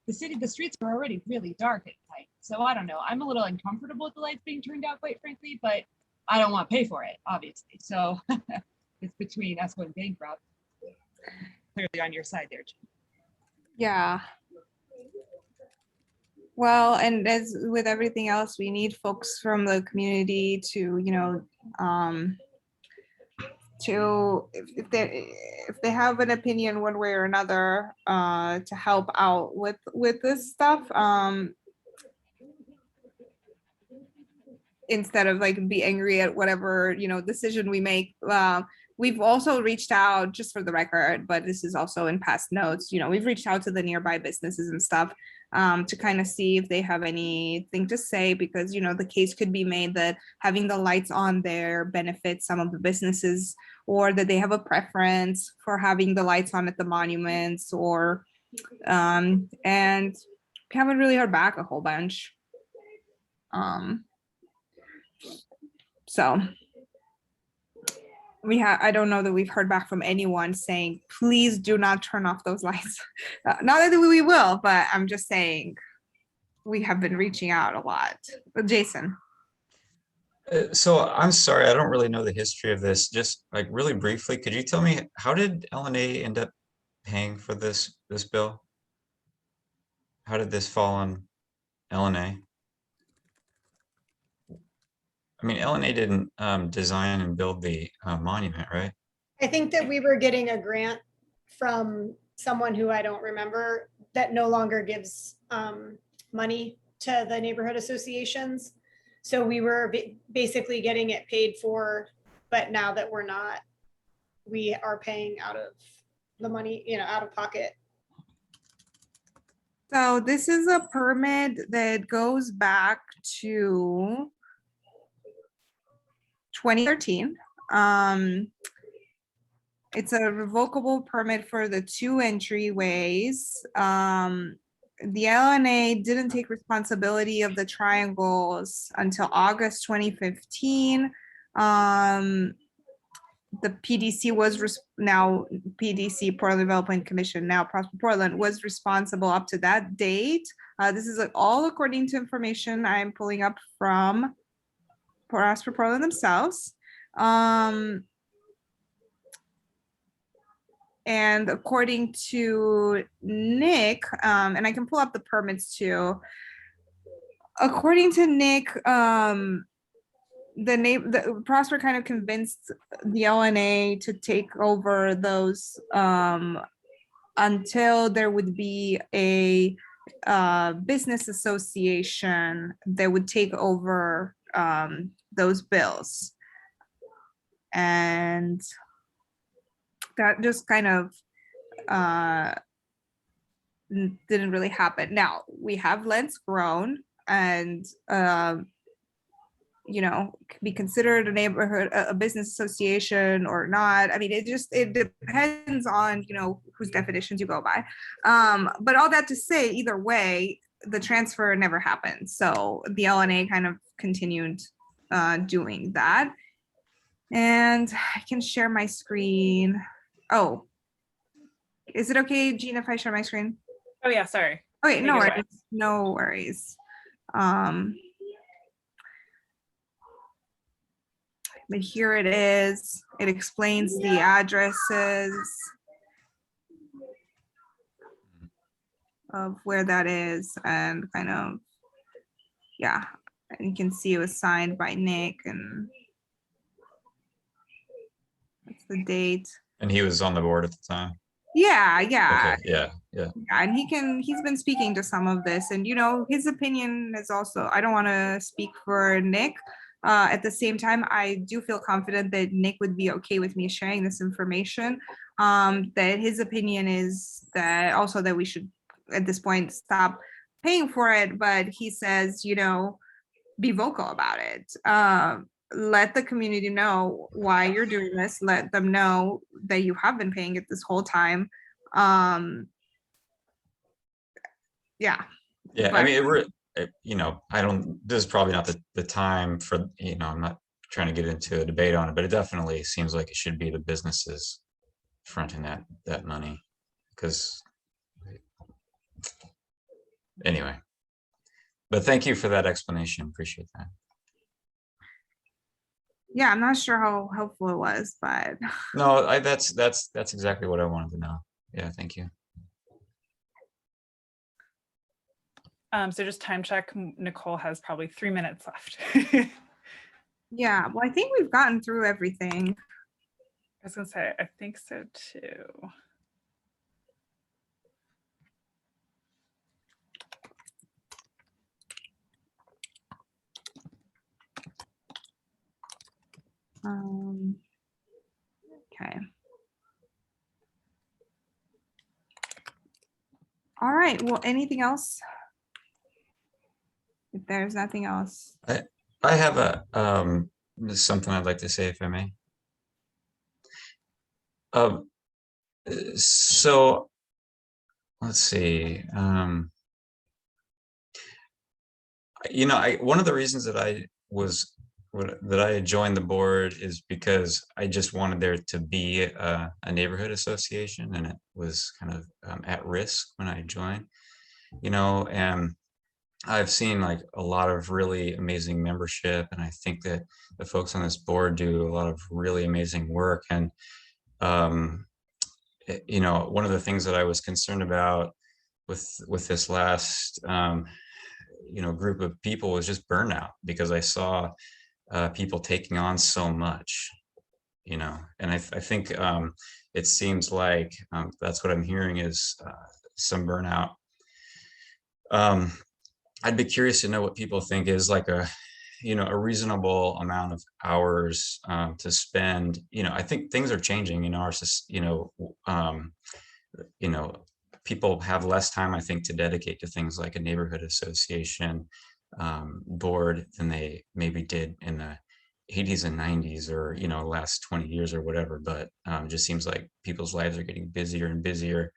the streets are already really dark at night. So I don't know. I'm a little uncomfortable with the lights being turned out, quite frankly, but I don't want to pay for it, obviously. So it's between us going bankrupt. Clearly on your side there, Jim. Yeah. Well, and as with everything else, we need folks from the community to, if they have an opinion one way or another, to help out with this stuff. instead of like be angry at whatever, decision we make. We've also reached out, just for the record, but this is also in past notes, we've reached out to the nearby businesses and stuff to kind of see if they have anything to say, because, the case could be made that having the lights on there benefits some of the businesses, or that they have a preference for having the lights on at the monuments, or, and we haven't really heard back a whole bunch. So I don't know that we've heard back from anyone saying, please do not turn off those lights. Not that we will, but I'm just saying we have been reaching out a lot. But Jason. So I'm sorry, I don't really know the history of this. Just like really briefly, could you tell me, how did LNA end up paying for this bill? How did this fall on LNA? I mean, LNA didn't design and build the monument, right? I think that we were getting a grant from someone who I don't remember that no longer gives money to the neighborhood associations. So we were basically getting it paid for, but now that we're not, we are paying out of the money, out of pocket. So this is a permit that goes back to 2013. It's a revocable permit for the 2 entryways. The LNA didn't take responsibility of the triangles until August 2015. The PDC was now PDC, Portland Development Commission, now Prosper Portland, was responsible up to that date. This is all according to information I'm pulling up from Prosper Portland themselves. And according to Nick, and I can pull up the permits too. According to Nick, the Prosper kind of convinced the LNA to take over those until there would be a business association that would take over those bills. And that just kind of didn't really happen. Now we have Lent's grown and be considered a neighborhood, a business association or not. I mean, it depends on, whose definitions you go by. But all that to say, either way, the transfer never happened. So the LNA kind of continued doing that. And I can share my screen. Oh, is it okay, Gina, if I share my screen? Oh yeah, sorry. Okay, no Take it away. worries. No worries. But here it is. It explains the addresses of where that is and kind of, yeah. And you can see it was signed by Nick and that's the date. And he was on the board at the time. Yeah. Okay, yeah. And he's been speaking to some of this, and his opinion is also, I don't want to speak for Nick. At the same time, I do feel confident that Nick would be okay with me sharing this information. That his opinion is that also that we should at this point stop paying for it, but he says, be vocal about it. Let the community know why you're doing this. Let them know that you have been paying it this whole time. Yeah. Yeah, I mean, this is probably not the time for, I'm not trying to get into a debate on it, but it definitely seems like it should be the businesses fronting that money, because anyway. But thank you for that explanation. Appreciate that. Yeah, I'm not sure how helpful it was, but No, that's exactly what I wanted to know. Yeah, thank you. So just time check, Nicole has probably 3 minutes left. yeah, well, I think we've gotten through everything. I was gonna say, I think so too. Okay. All right, well, anything else? If there's nothing else. I have something I'd like to say, if I may. So let's see. One of the reasons that I had joined the board is because I just wanted there to be a neighborhood association, and it was kind of at risk when I joined, and I've seen like a lot of really amazing membership, and I think that the folks on this board do a lot of really amazing work. And one of the things that I was concerned about with this last group of people was just burnout, because I saw people taking on so much, and I think it seems like that's what I'm hearing is some burnout. I'd be curious to know what people think is like a reasonable amount of hours to spend. I think things are changing in our people have less time, I think, to dedicate to things like a neighborhood association board than they maybe did in the 80s and 90s, or last 20 years or whatever. But it just seems like people's lives are getting busier and busier.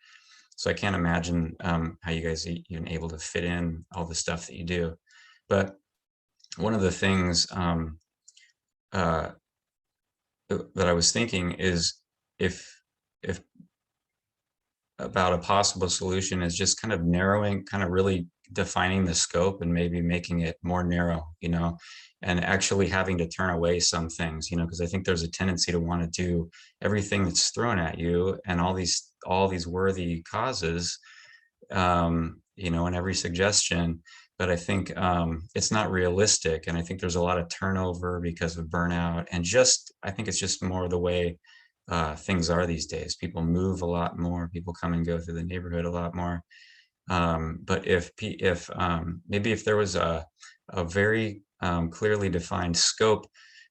So I can't imagine how you guys are even able to fit in all the stuff that you do. But one of the things that I was thinking is if about a possible solution is just kind of narrowing, kind of really defining the scope and maybe making it more narrow, and actually having to turn away some things, because I think there's a tendency to want to do everything that's thrown at you and all these worthy causes, and every suggestion. But I think it's not realistic. And I think there's a lot of turnover because of burnout. And I think it's just more the way things are these days. People move a lot more, people come and go through the neighborhood a lot more. But if maybe if there was a very clearly defined scope,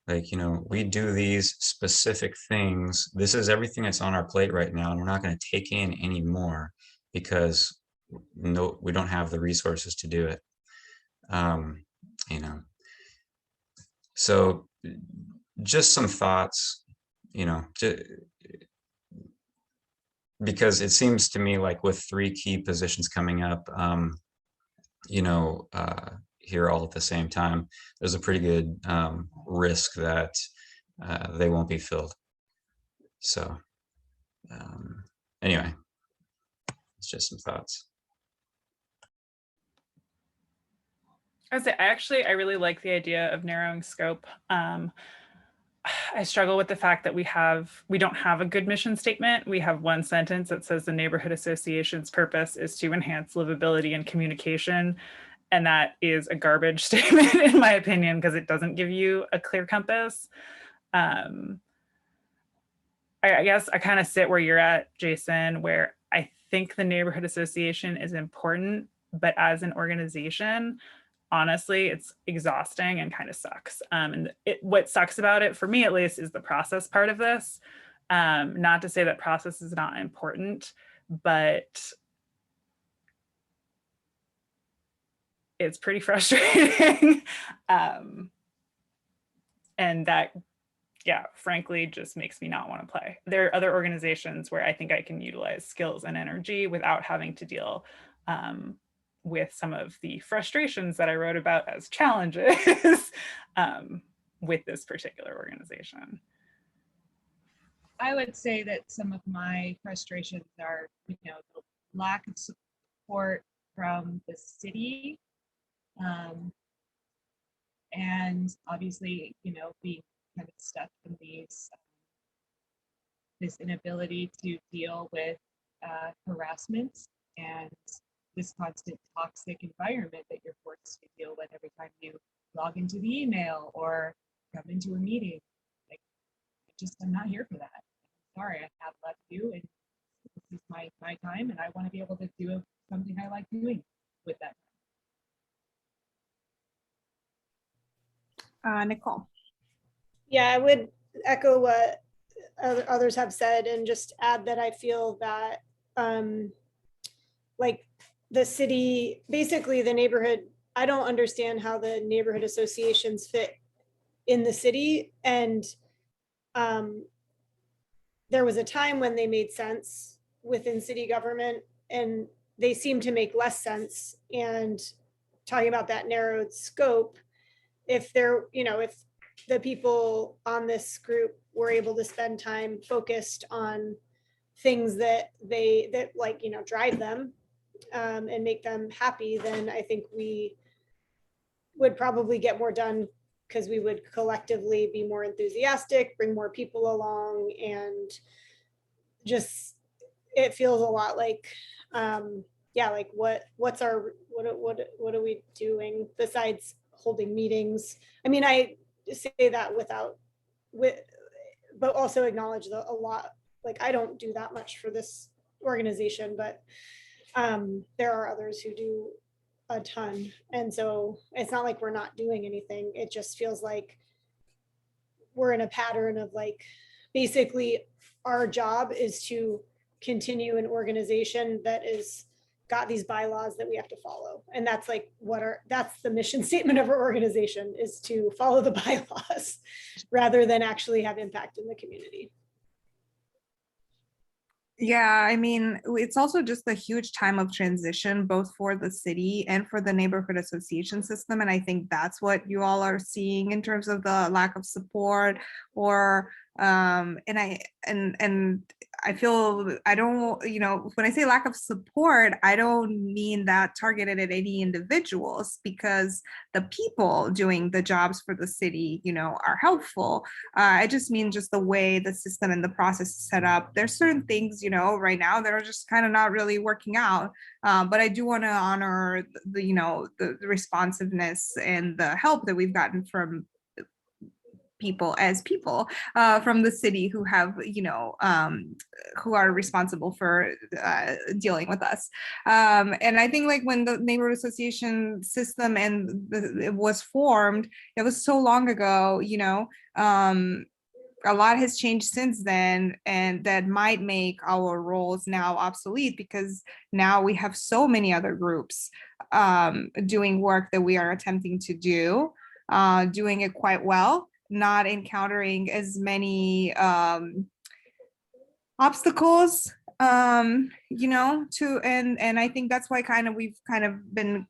like, we do these specific things, this is everything that's on our plate right now, and we're not going to take in any more because we don't have the resources to do it. So just some thoughts, because it seems to me like with 3 key positions coming up, here all at the same time, there's a pretty good risk that they won't be filled. So anyway, it's just some thoughts. I really like the idea of narrowing scope. I struggle with the fact that we don't have a good mission statement. We have one sentence that says the neighborhood association's purpose is to enhance livability and communication. And that is a garbage statement, in my opinion, because it doesn't give you a clear compass. I guess I kind of sit where you're at, Jason, where I think the neighborhood association is important, but as an organization, honestly, it's exhausting and kind of sucks. And what sucks about it, for me at least, is the process part of this. Not to say that process is not important, but it's pretty frustrating. And that, yeah, frankly, just makes me not want to play. There are other organizations where I think I can utilize skills and energy without having to deal with some of the frustrations that I wrote about as challenges with this particular organization. I would say that some of my frustrations are, the lack of support from the city, and obviously, being kind of stuck in this inability to deal with harassment and this constant toxic environment that you're forced to deal with every time you log into the email or come into a meeting. Like, I'm not here for that. I'm sorry, I have left you, and this is my time, and I want to be able to do something I like doing with that. Nicole. Yeah, I would echo what others have said and just add that I feel that like the city, basically the neighborhood, I don't understand how the neighborhood associations fit in the city. And there was a time when they made sense within city government, and they seem to make less sense. And talking about that narrowed scope, if they're, if the people on this group were able to spend time focused on things that like, drive them and make them happy, then I think we would probably get more done, because we would collectively be more enthusiastic, bring more people along, and just, it feels a lot like, like what are we doing besides holding meetings? I mean, I say that but also acknowledge a lot, like I don't do that much for this organization, but there are others who do a ton. And so it's not like we're not doing anything. It just feels like we're in a pattern of like, basically our job is to continue an organization that is got these bylaws that we have to follow. And that's like that's the mission statement of our organization, is to follow the bylaws rather than actually have impact in the community. Yeah, I mean, it's also just a huge time of transition, both for the city and for the neighborhood association system. And I think that's what you all are seeing in terms of the lack of support, or and I feel, I don't, when I say lack of support, I don't mean that targeted at any individuals, because the people doing the jobs for the city, are helpful. I just mean just the way the system and the process is set up. There's certain things, right now that are just kind of not really working out. But I do want to honor the responsiveness and the help that we've gotten from people from the city who have, who are responsible for dealing with us. And I think like when the neighborhood association system it was formed, it was so long ago, a lot has changed since then, and that might make our roles now obsolete, because now we have so many other groups doing work that we are attempting to do, doing it quite well, not encountering as many obstacles, and I think that's why we've been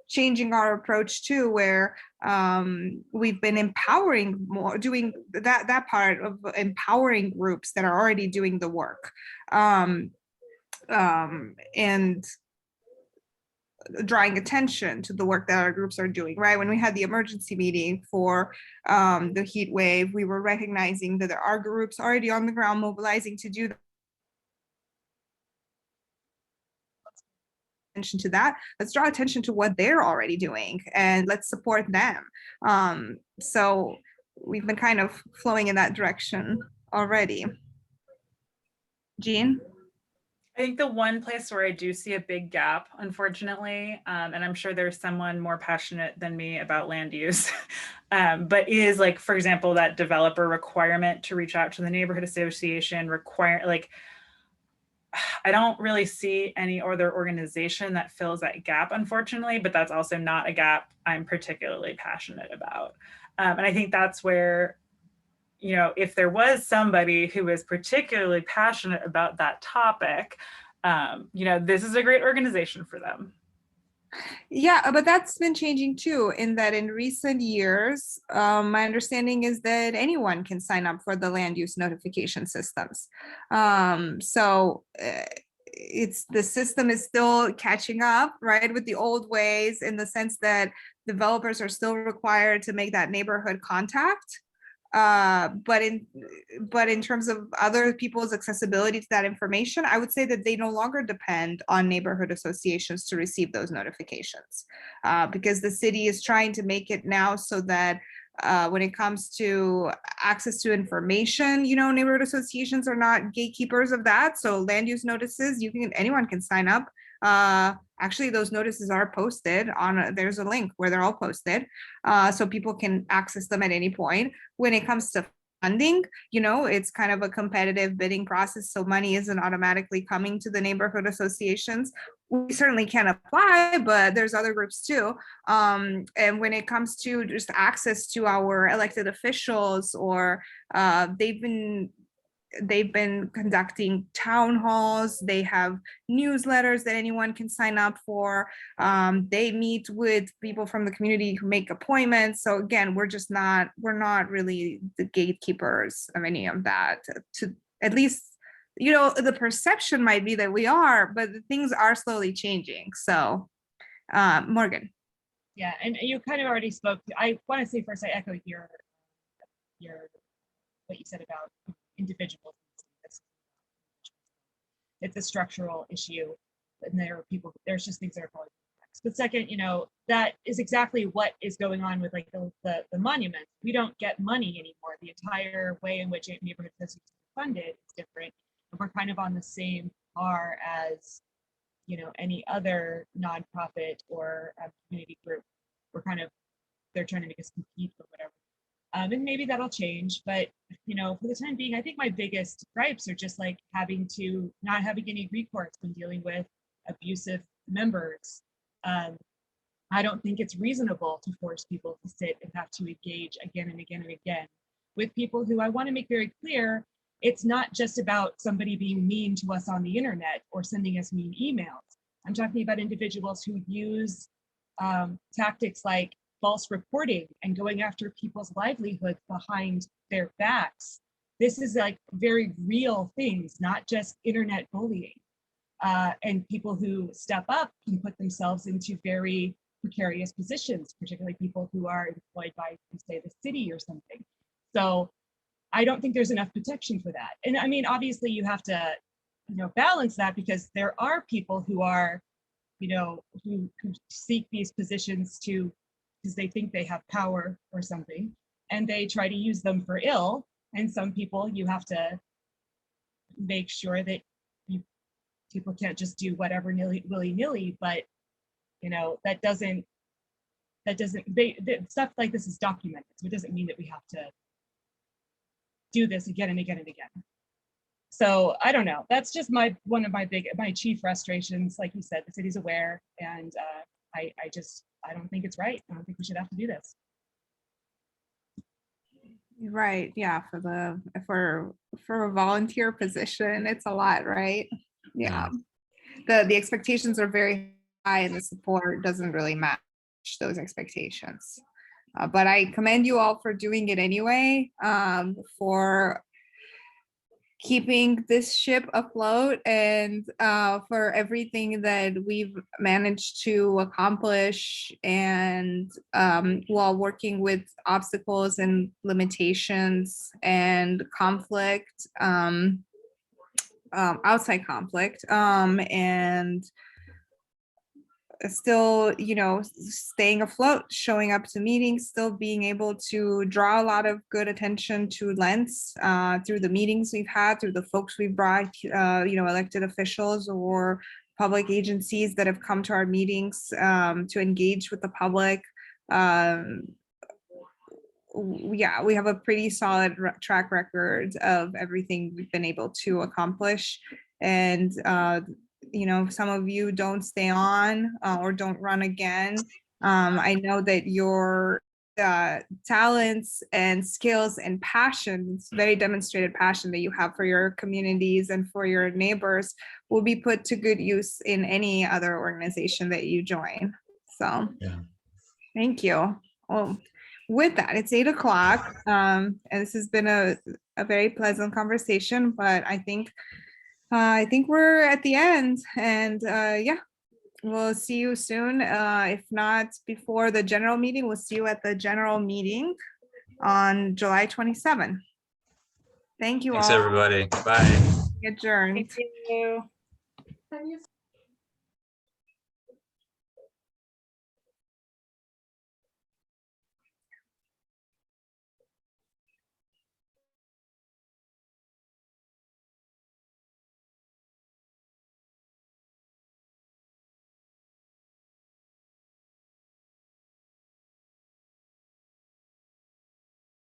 changing our approach too, where we've been empowering more, doing that part of empowering groups that are already doing the work, and drawing attention to the work that our groups are doing, right? When we had the emergency meeting for the heat wave, we were recognizing that there are groups already on the ground mobilizing to do attention to that. Let's draw attention to what they're already doing and let's support them. So we've been kind of flowing in that direction already. Jean? I think the one place where I do see a big gap, unfortunately, and I'm sure there's someone more passionate than me about land use, but is like, for example, that developer requirement to reach out to the neighborhood association, I don't really see any other organization that fills that gap, unfortunately, but that's also not a gap I'm particularly passionate about. And I think that's where, if there was somebody who was particularly passionate about that topic, this is a great organization for them. Yeah, but that's been changing too, in that in recent years, my understanding is that anyone can sign up for the land use notification systems. So the system is still catching up, right, with the old ways, in the sense that developers are still required to make that neighborhood contact. But in terms of other people's accessibility to that information, I would say that they no longer depend on neighborhood associations to receive those notifications, because the city is trying to make it now so that when it comes to access to information, neighborhood associations are not gatekeepers of that. So land use notices, anyone can sign up. Actually, those notices are posted there's a link where they're all posted, so people can access them at any point. When it comes to funding. It's kind of a competitive bidding process, so money isn't automatically coming to the neighborhood associations. We certainly can apply, but there's other groups too. And when it comes to just access to our elected officials, or they've been conducting town halls, they have newsletters that anyone can sign up for. They meet with people from the community who make appointments. So again, we're not really the gatekeepers of any of that. To at least, the perception might be that we are, but things are slowly changing. So Morgan. Yeah, and you kind of already spoke. I want to say first, I echo your what you said about individuals. It's a structural issue, and there's just things that are falling. But second, that is exactly what is going on with like the monuments. We don't get money anymore. The entire way in which neighborhood associations are funded is different, and we're kind of on the same par as any other nonprofit or community group. They're trying to make us compete for whatever. And maybe that'll change, but for the time being, I think my biggest gripes are just like not having any recourse when dealing with abusive members. I don't think it's reasonable to force people to sit and have to engage again and again and again with people who, I want to make very clear, it's not just about somebody being mean to us on the internet or sending us mean emails. I'm talking about individuals who use tactics like false reporting and going after people's livelihoods behind their backs. This is like very real things, not just internet bullying. And people who step up can put themselves into very precarious positions, particularly people who are employed by, say, the city or something. So I don't think there's enough protection for that. And I mean, obviously you have to, balance that, because there are people who are, who seek these positions because they think they have power or something, and they try to use them for ill. And some people, you have to make sure that people can't just do whatever willy-nilly, but stuff like this is documented, so it doesn't mean that we have to do this again and again and again. So I don't know, that's just one of my chief frustrations. Like you said, the city's aware, and I don't think it's right. I don't think we should have to do this. Right. Yeah. For a volunteer position, it's a lot, right? Yeah. The expectations are very high, and the support doesn't really match those expectations. But I commend you all for doing it anyway, for keeping this ship afloat, and for everything that we've managed to accomplish, and while working with obstacles and limitations and conflict, outside conflict, and still, staying afloat, showing up to meetings, still being able to draw a lot of good attention to Lents through the meetings we've had, through the folks we've brought, elected officials or public agencies that have come to our meetings to engage with the public. Yeah, we have a pretty solid track record of everything we've been able to accomplish. And some of you don't stay on or don't run again. I know that your talents and skills and passion, very demonstrated passion that you have for your communities and for your neighbors, will be put to good use in any other organization that you join. So yeah. Thank you. Well, with that, it's 8 o'clock, and this has been a very pleasant conversation, but I think we're at the end, and yeah, we'll see you soon. If not before the general meeting, we'll see you at the general meeting on July 27th. Thank you all. Thanks, everybody. Bye. Adjourned. Thank you.